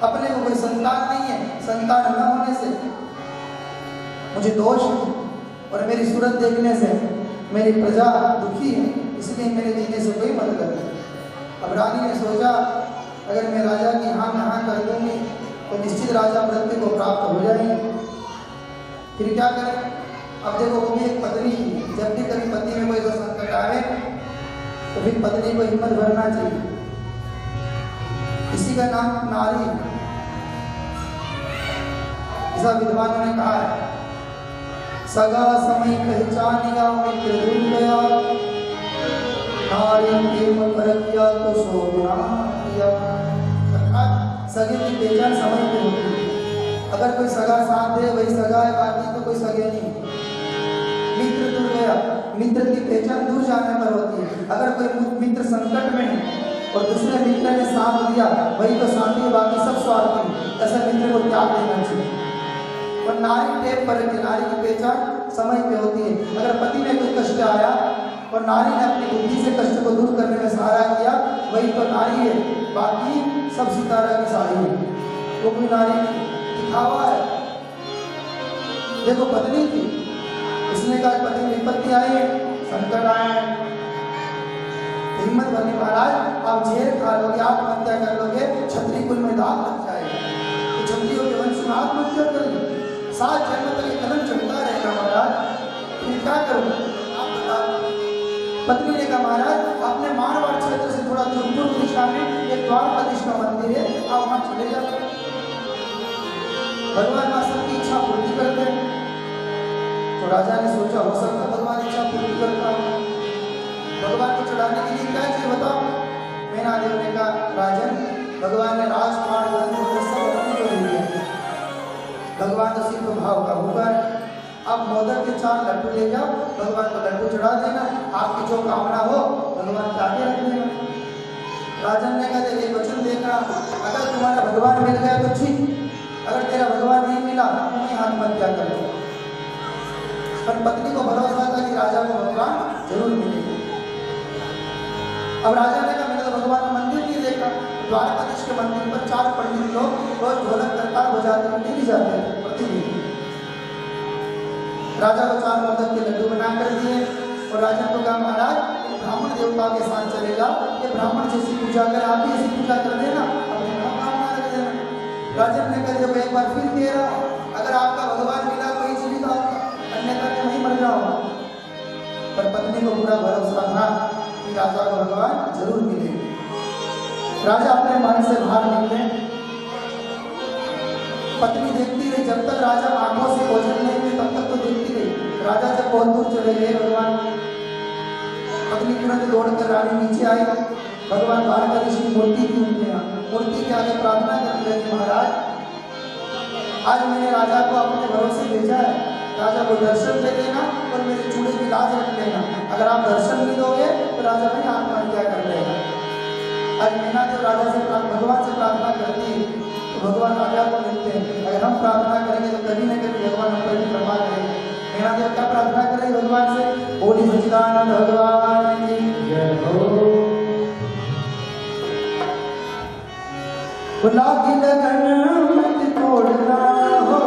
अपने को कोई संतान नहीं है, संतान न होने से मुझे दोष है और मेरी सूरत देखने से मेरी प्रजा दुखी है, इसलिए मेरे जीने से कोई मतलब नहीं। अब रानी ने सोचा अगर मैं राजा की हाँ में हाँ कर दूंगी तो निश्चित राजा मृत्यु को प्राप्त हो जाएंगे, फिर क्या करें? अब देखो वो भी एक पत्नी थी, जब भी कभी पति में कोई ऐसा संकट आए तो फिर पत्नी को हिम्मत भरना चाहिए, इसी का नाम नारी। ऐसा विद्वानों ने कहा है, सगा समय पहचानिया मित्र दूर गया, नारी प्रेम पर किया तो सो गुना किया। अर्थात सगे की पहचान समय पे होती है, अगर कोई सगा साथ दे वही सगा है, बाकी तो कोई सगे नहीं। मित्र दूर गया, मित्र की पहचान दूर जाने पर होती है। अगर कोई मित्र संकट में है और दूसरे मित्र ने साथ दिया वही तो साथी है, बाकी सब स्वार्थी, ऐसे मित्र को त्याग देना चाहिए। और नारी टेप पर के नारी की पहचान समय पे होती है। अगर पति में कोई कष्ट आया और नारी ने अपनी बुद्धि से कष्ट को दूर करने में सहारा किया वही तो नारी है, बाकी सब सितारा की साड़ी है, वो कोई नारी नहीं, दिखावा है। देखो पत्नी थी, इसने कहा पति विपत्ति आई है, संकट आए हैं, हिम्मत भरनी महाराज आप झेल खा लोगे, आत्महत्या कर लोगे, क्षत्रिय कुल में दाग लग जाएगा, तो क्षत्रियों के वंश में आत्महत्या कर ली, 7 जन्म तक कदम चलता रहेगा महाराज, फिर क्या करूँ आप बताओ। पत्नी ने कहा महाराज अपने मारवाड़ क्षेत्र से थोड़ा दूर पूर्व दिशा में एक द्वारकाधीश का मंदिर है, आप वहां चले जाते, भगवान मां सबकी इच्छा पूर्ति करते हैं। तो राजा ने सोचा हो सकता भगवान इच्छा पूर्ति करता है, भगवान को चढ़ाने के लिए क्या चाहिए बताओ। मेनादेव ने कहा राजन भगवान ने राजपाट सब अपनी को ले लिया, भगवान तो सिर्फ भाव का होगा, आप मोदक के 4 लड्डू ले जाओ, भगवान को लड्डू चढ़ा देना, आपकी जो कामना हो भगवान के आगे रख देना। राजन ने कहा ये वचन देखना, अगर तुम्हारा भगवान मिल गया तो ठीक, अगर तेरा भगवान नहीं मिला तो मैं आत्महत्या कर लूँ। पर पत्नी को भरोसा था कि राजा को भगवान जरूर मिलेगा। अब राजा ने कहा मैंने तो भगवान का मंदिर नहीं देखा, द्वारकाधीश के मंदिर पर 4 पंडित लोग रोज ढोलक करताल बजाते हुए डेली जाते हैं प्रतिदिन। राजा को 4 मोदक के लड्डू बना कर दिए और राजा को कहा महाराज ब्राह्मण देवता के साथ चलेगा, ये ब्राह्मण जैसी पूजा करे, आप भी ऐसी पूजा कर देना, अपने मनोकामना रख देना। राजा ने कहा जब एक बार फिर कह रहा अगर आपका भगवान मिला कोई जीवित होगा, अन्यथा मैं नहीं मर जाऊंगा। पर पत्नी को पूरा भरोसा था कि राजा को भगवान जरूर मिलेगा। राजा अपने मन से बाहर निकले, पत्नी देखती रही जब तक राजा आंखों से ओझल नहीं हुए तब तक तो देखती रही। राजा जब बहुत दूर चले गए भगवान, पत्नी तुरंत दौड़कर रानी नीचे आई, भगवान द्वारकाधीश की मूर्ति थी उनके यहाँ, मूर्ति के आगे प्रार्थना करती रही महाराज आज मैंने राजा को अपने भरोसे भेजा है, राजा को दर्शन दे देना और मेरे चूड़े की लाज रख लेना, अगर आप दर्शन नहीं दोगे तो राजा भाई आत्महत्या कर लेगा। आज मेनादेव राजा से भगवान से प्रार्थना करती है तो भगवान राजा को मिलते हैं, अगर हम प्रार्थना करेंगे तो कभी न कभी भगवान हम पर कृपा करेंगे। मेनादेव क्या प्रार्थना करें भगवान से, बोली सच्चिदानंद भगवान की जय हो। लागी लगन मत तोड़ना हो,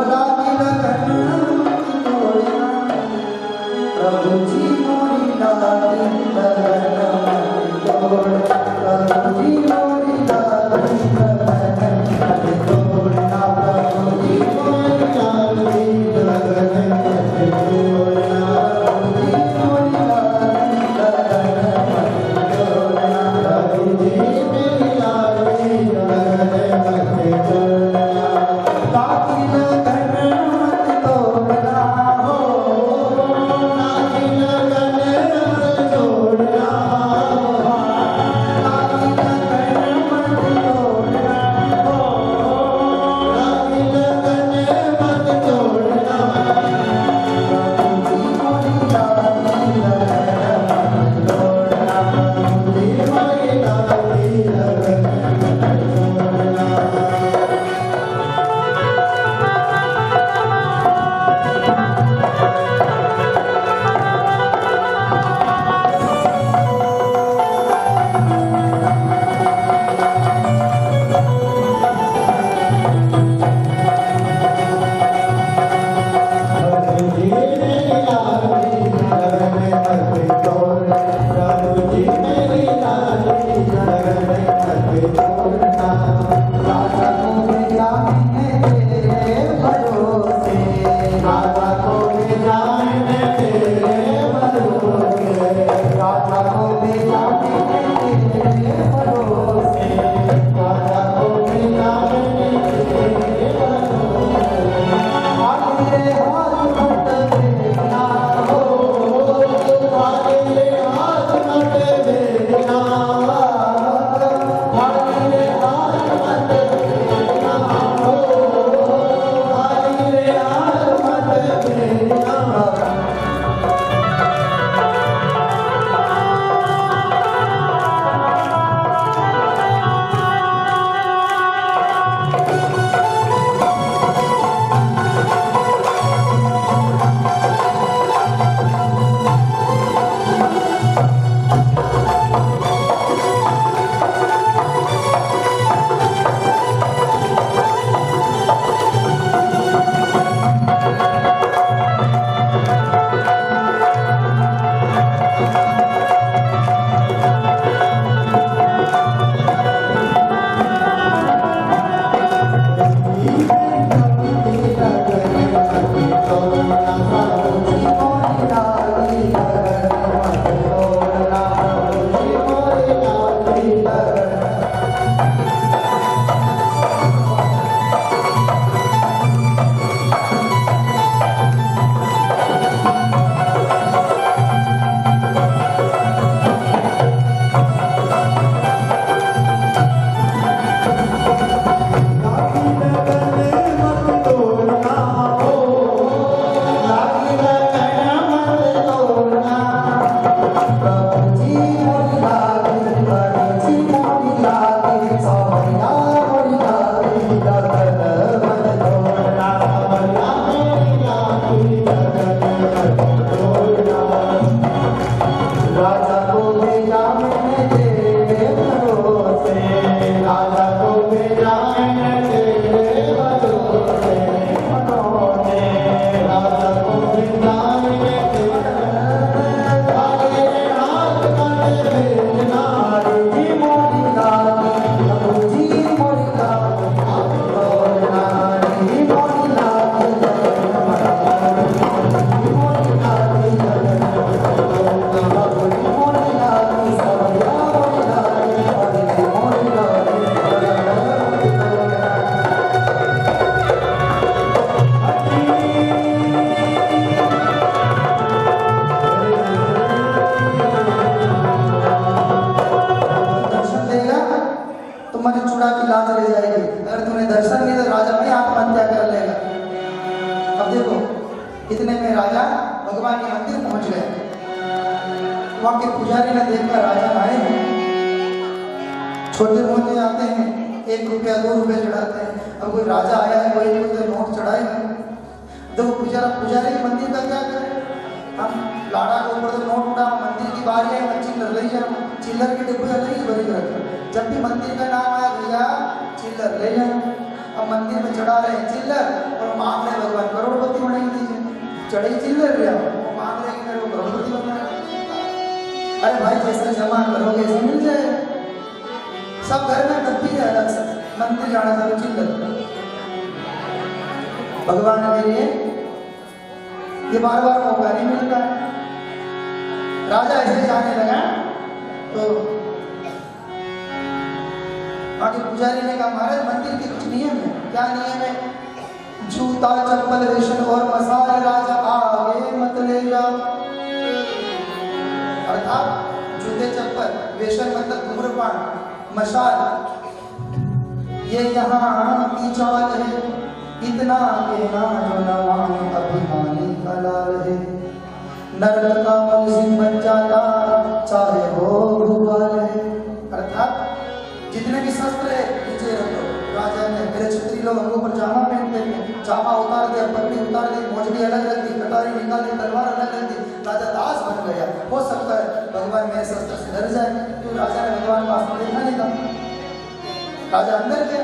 लागी लगन मत तोड़ना, प्रभु जी मोरी लागी लगन मत तोड़ना, प्रभु जी मोरी लागी लगन मत तोड़ना, प्रभु जी मोरी लागी लगन मत तोड़ना, प्रभु जी मोरी लागी लगन मत तोड़ना, प्रभु जी मेरी लागी लगन मत तोड़ना। लागी लगन राजा की लाज ले जाएगी। अगर तूने दर्शन नहीं तो राजा नहीं आत्महत्या कर लेगा। अब देखो इतने में राजा भगवान के मंदिर पहुंच गए। वहां के पुजारी ने देखा राजा आए हैं, छोटे मोटे आते हैं, 1 रुपया 2 रुपये चढ़ाते हैं। अब कोई राजा आया है, कोई तो नोट चढ़ाएगा। देखो पुजारी के मंदिर का क्या करे, हम लाड़ा के ऊपर तो नोट उठा, मंदिर की बारी है, चिल्लर ले जाए, चिल्लर के डिब्बे अलग ही भरी रखे। जब भी मंदिर का नाम आया भैया चिल्लर ले जाए। अब मंदिर में चढ़ा रहे हैं चिल्लर और मांग रहे भगवान करोड़पति बनेंगे दीजिए, चढ़े चिल्लर लिया वो मांग रहे कि मेरे को करोड़पति बनना है। अरे भाई जैसा जमा करोगे ऐसा मिल जाए। सब घर में डब्बी है अलग से, मंदिर जाना था तो चिल्लर। भगवान के लिए ये बार बार मौका नहीं मिलता है। राजा ऐसे जाने लगा तो आगे पुजारी ने कहा महाराज मंदिर के कुछ नियम है। क्या नियम है? जूता चप्पल रेशम और मसाल राजा आगे मत ले जाओ। अर्थात जूते चप्पल, वेशन मतलब धूम्रपान, मशाल ये यहाँ की चाल है। इतना के ना जो नवान अभिमानी का लाल है। नरक का मुलजिम बन जाता चाहे हो भूपाल है। अर्थात जितने भी शस्त्र है नीचे रखो। राजा ने मेरे क्षत्रिय लोग अंगों पर जामा पहनते हैं, जामा उतार दिया, पगड़ी उतार दी, मोजड़ी अलग रख दी, कटारी निकाल दी, तलवार अलग रख दी। राजा दास बन गया। हो सकता है भगवान मेरे शस्त्र से डर जाए, तो राजा ने भगवान पास में देखा नहीं था। राजा अंदर गया,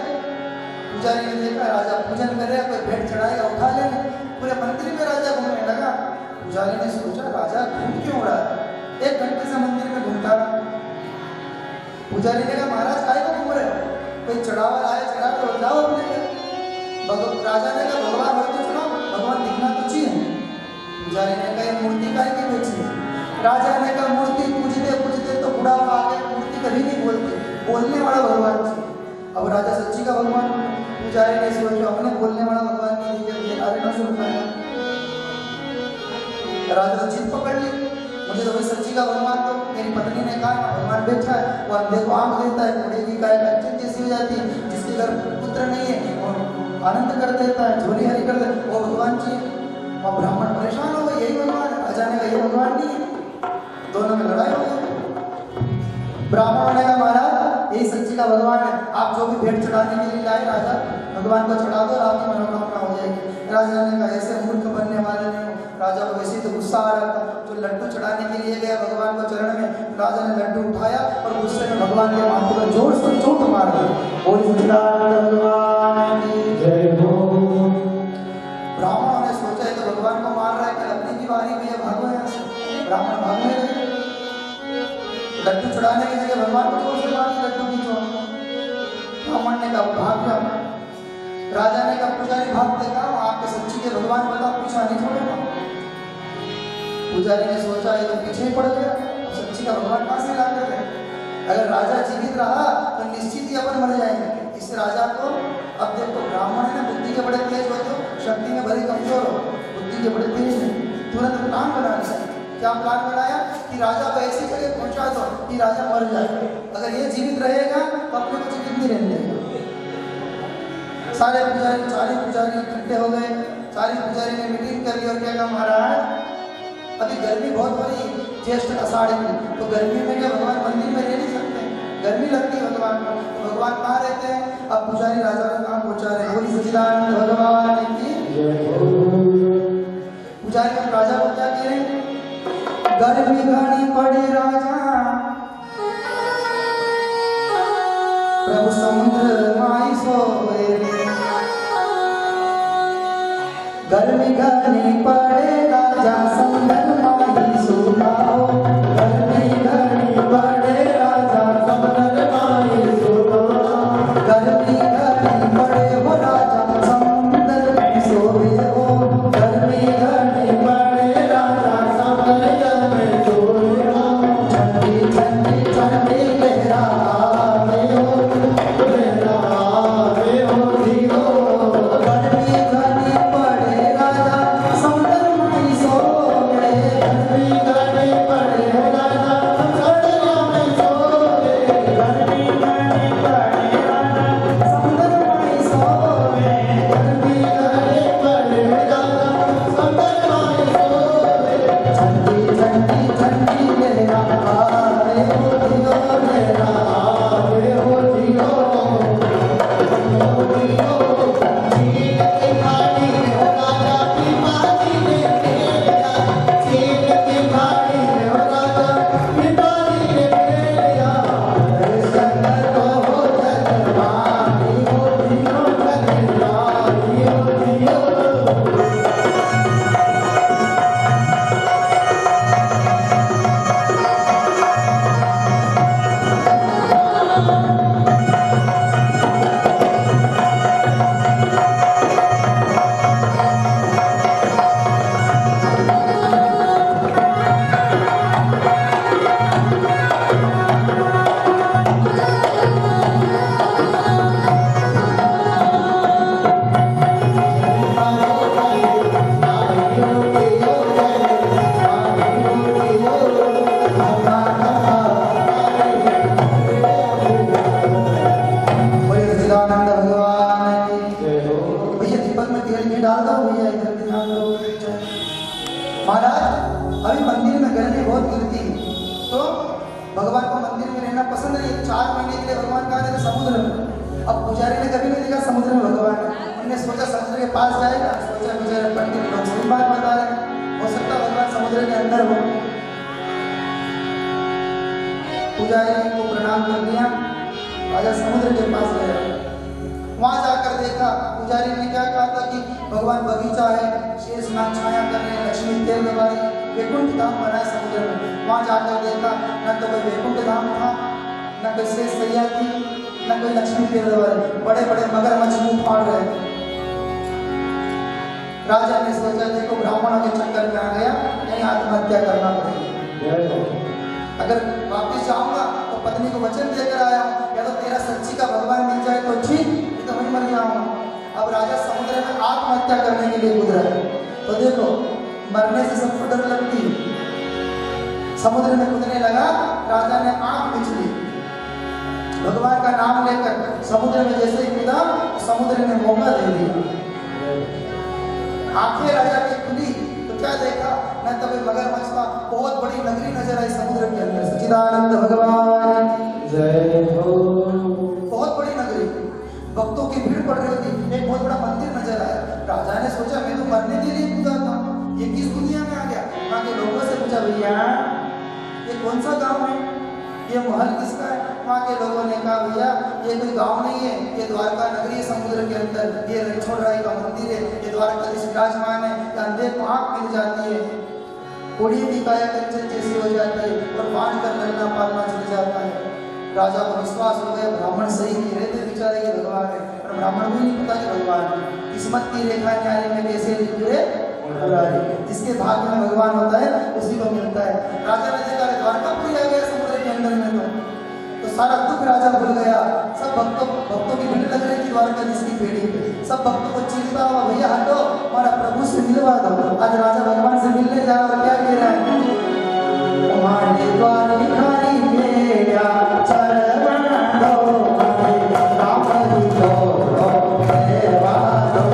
पुजारी ने देखा राजा पूजन कर रहे, कोई भेंट चढ़ाएगा उठा लेंगे। पूरे मंदिर में राजा घूमने लगा। पुजारी ने सोचा राजा घूम क्यों रहा है, 1 घंटे से मंदिर में घूमता रहा। पुजारी ने कहा महाराज काहे को घूम रहे हो, कोई चढ़ावा आया चढ़ा तो जाओ अपने। राजा ने कहा भगवान हो तो चढ़ाओ, भगवान दिखना तो चाहिए। पुजारी ने कहा मूर्ति काहे की बेची। राजा ने कहा मूर्ति पूजते पूजते तो बुढ़ापा आ गया, मूर्ति कभी नहीं बोलती, बोलने वाला भगवान चाहिए। अब राजा सच्ची का भगवान, पुजारी ने सोचा अपने बोलने वाला भगवान नहीं दिखे, अरे ना सुनता है। राजा तो जिद पकड़ ली, मुझे तो भाई सच्ची का भगवान। तो मेरी पत्नी ने कहा भगवान बैठा है, वो अंधे को आंख देता है, बूढ़े की गाय बच्चे जैसी हो जाती है, जिसके घर पुत्र नहीं है वो आनंद कर देता है, झोली हरी कर देता है, वो भगवान चाहिए। और ब्राह्मण परेशान हो गए, यही भगवान है। राजा ने कहा ये भगवान नहीं है। दोनों में लड़ाई हो गई। ब्राह्मणों ने कहा महाराज यही सच्ची का भगवान है, आप जो भी भेंट चढ़ाने के लिए लाए राजा भगवान को चढ़ा दो, आपकी मनोकामना हो जाएगी। राजा ने कहा ऐसे मूर्ख बनने वाले नहीं। राजा को वैसे तो गुस्सा आ रहा था, जो लड्डू चढ़ाने के लिए गया भगवान को चरण में, राजा ने लड्डू उठाया और गुस्से में भगवान के माथे पर जोर से चोट मार दी। बोल भगवान की जय हो। ब्राह्मणों ने सोचा है तो भगवान को मार रहा है, कल अपनी की बारी में भागो यहाँ से। ब्राह्मण भागने लगे, लड्डू चढ़ाने की जगह भगवान को जोर से मार लड्डू की चोट। ब्राह्मण ने कहा भाग जा। राजा ने कहा पुजारी भागते कहा आपके सच्ची के भगवान बता पीछा नहीं छोड़ेगा। पुजारी ने सोचा ये तो पीछे ही पड़ गया, सच्ची का भगवान कहाँ से ला कर गए। अगर राजा जीवित रहा तो निश्चित ही अपन मर जाएंगे। इस राजा को अब देखो ब्राह्मण है ना, बुद्धि के बड़े तेज होते हो, शक्ति में भले कमजोर हो, बुद्धि के बड़े तेज है। तुरंत प्लान बनाना चाहिए। क्या प्लान बनाया कि राजा को ऐसी जगह पहुंचा दो कि राजा मर जाए। अगर ये जीवित रहेगा तो अपने को जीवित नहीं रहने देगा। सारे पुजारी 40 पुजारी इकट्ठे हो गए। 40 पुजारी ने मीटिंग कर ली और क्या कहा महाराज अभी गर्मी बहुत हो रही है, ज्येष्ठ आषाढ़ की, तो गर्मी में क्या भगवान मंदिर में रह नहीं सकते, गर्मी लगती है भगवान को। भगवान कहाँ रहते हैं? अब पुजारी राजा को कहाँ पहुंचा रहे। बोली सच्चिदानंद भगवान की। पुजारी अब राजा को क्या कह रहे हैं? गर्मी घनी पड़े राजा प्रभु समुद्र माई सोए। गर्मी घनी पड़े राजा समुद्र माई सोए। गर्मी घनी पड़े राजा समुद्र माई सोए। गर्मी घनी पड़े हो राजा समुद्र में सोए हो। गर्मी घनी पड़े राजा समुद्र में सोए हो। ठंडी ठंडी ठंडी लहरा गर्मी घनी पड़े राजा समुद्र में सोए। गर्मी बहुत गिरती है, तो भगवान को मंदिर में रहना पसंद नहीं। 4 महीने के लिए भगवान कहाँ रहते? समुद्र में। अब पुजारी ने कभी नहीं देखा समुद्र में भगवान, उन्होंने सोचा समुद्र के पास जाएगा, सोचा बेचारे पंडित लोग सही बात बता रहे, हो सकता भगवान समुद्र के अंदर हो। पुजारी को प्रणाम कर दिया, राजा समुद्र के पास गया, वहां जाकर देखा, पुजारी ने क्या कहा था कि भगवान बगीचा है, शेषनाग छाया कर रहे हैं, लक्ष्मी तेल दबा रही, वैकुंठ धाम बनाया समुद्र में। वहां जाकर देखा, न तो कोई वैकुंठ धाम था, न कोई शेष सैया थी, न कोई लक्ष्मी तेल दबा रही, बड़े बड़े मगरमच्छ मुंह फाड़ रहे। राजा ने सोचा देखो ब्राह्मणों के चक्कर में आ गया, यही आत्महत्या करना पड़ेगा। अगर वापिस जाऊंगा तो पत्नी को वचन देकर आया हूं, या तो तेरा सच्ची का भगवान मिल जाए तो ठीक, नहीं तो वहीं मर जाऊंगा। अब राजा समुद्र में आत्महत्या करने के लिए कूद रहा है। तो देखो मरने से सबको डर लगती है, समुद्र में कूदने लगा, राजा ने आंख मीच ली, भगवान का नाम लेकर समुद्र में जैसे ही कूदा, समुद्र ने मौका दे दिया। आंखें राजा की खुली तो क्या देखा, न तो कोई मगरमच्छ था, बहुत बड़ी नगरी नजर आई समुद्र के अंदर। सच्चिदानंद भगवान जय हो। बहुत बड़ी नगरी, भक्तों की भीड़ पड़ रही थी, एक बहुत बड़ा मंदिर नजर आया। राजा ने सोचा मैं तो मरने के लिए कूदा था, ये किस दुनिया में आ गया। वहां के लोगों से पूछा भैया ये कौन सा गांव है, ये महल किसका है। वहाँ के लोगों ने कहा भैया ये कोई गांव नहीं है, ये द्वारका नगरी है समुद्र के अंदर, ये रणछोड़ राय का मंदिर है, ये द्वारकाधीश विराजमान है, अंधे को आँख मिल जाती है, कोड़ी की काया कंचन जैसी हो जाती है, और बांध कर लड़ना पालना चल जाता है। राजा को विश्वास हो गया ब्राह्मण सही नहीं रहते बेचारे के भगवान है, और ब्राह्मण को ही नहीं पता कि भगवान है। किस्मत की रेखा न्याय में कैसे लिखे, जिसके भाग्य में भगवान होता है उसी को मिलता है। राजा ने देखा द्वारकापुरी आ गया समुद्र के अंदर में, तो सारा दुख राजा भूल गया। सब भक्तों की भीड़ लग रही थी द्वारकाधीश की बेड़ी पे, सब भक्तों को चीखता हुआ भैया हटो, हमारा प्रभु से मिलवा दो। आज राजा भगवान से मिलने जा रहा, क्या कह रहा है, तुम्हारे द्वार भिखारी मेरा चरण दो, राम जी दो देवा दो,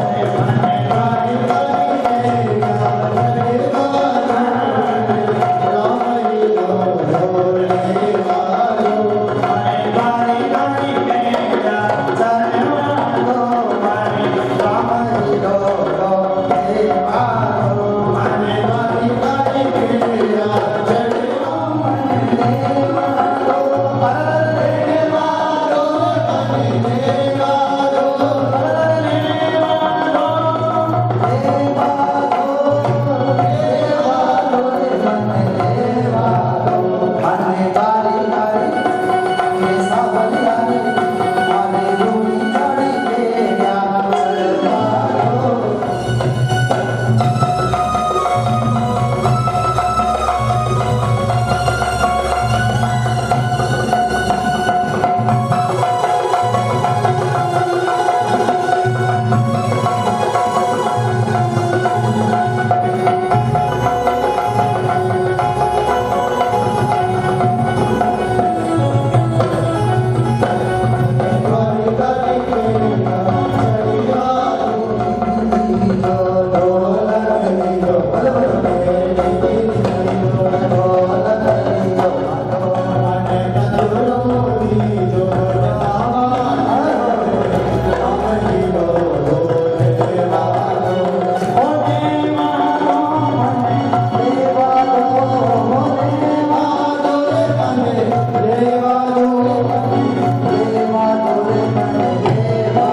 देवा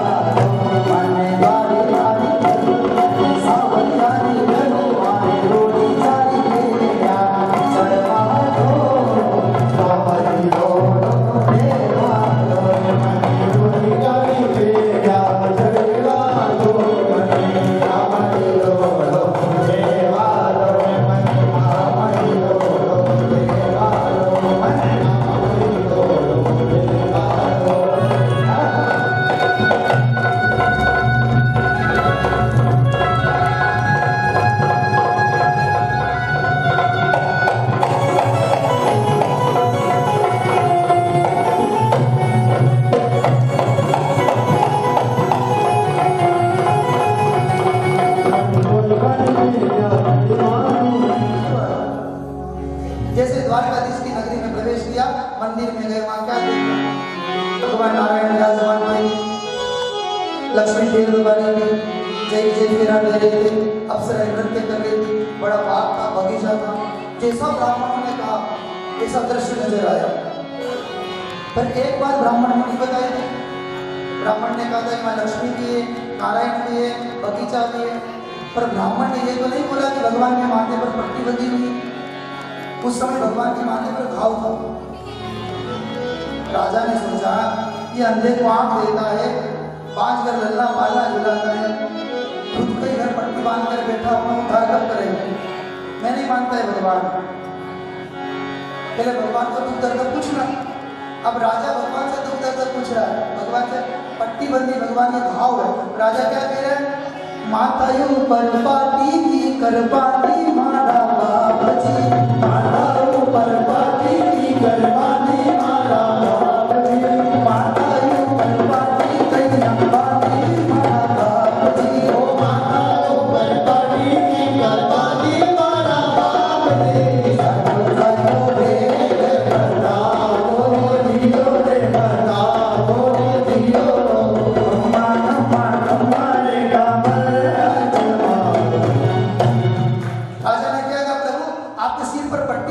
लक्ष्मी देव वाली भी जय जय फेरा ले रहे थे, अप्सरा नृत्य कर रही थी, बड़ा बाग था, बगीचा था। जैसा ब्राह्मणों ने कहा ऐसा दृश्य नजर आया। पर एक बात ब्राह्मण ने नहीं बताई थी। ब्राह्मण ने कहा था माँ लक्ष्मी भी है, नारायण भी है, बगीचा भी है, पर ब्राह्मण ने ये तो नहीं बोला कि भगवान के माथे पर पट्टी बंधी हुई। उस समय भगवान के माथे पर घाव था। राजा ने सोचा ये अंधे को आंख देता है, 5 घर लल्ला पाला झुलाता है, खुद के घर पट्टी बांध कर बैठा हुआ उद्धार कब करेगा? मैं नहीं मानता है भगवान। पहले भगवान को दुख दर्द पूछना। अब राजा भगवान से दुख दर्द पूछ रहा है, भगवान से पट्टी बंदी, भगवान के घाव है। राजा क्या कह रहा है? माता यूं पर पाटी की कर पाती मारा बाप जी, माता यूं पर पाटी की कर पाती मारा बाप जी, माता यूं पर पाटी की कर पाती मारा बाप जी, ओ माता यूं पर पाटी की कर पाती मारा बाप जी, साधो साधो रे बता दो दियो रे बता दो दियो, मान मान मारेगा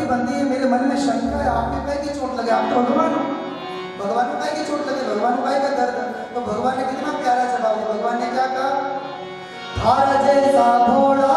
बंदी है। मेरे मन में शंका है, आपके पैर की चोट लगे, आप तो भगवान हो, भगवान को पैर की चोट लगे, भगवान को पैर का दर्द। तो भगवान ने कितना प्यारा जवाब दिया। भगवान ने क्या कहा? थारा जैसा भोला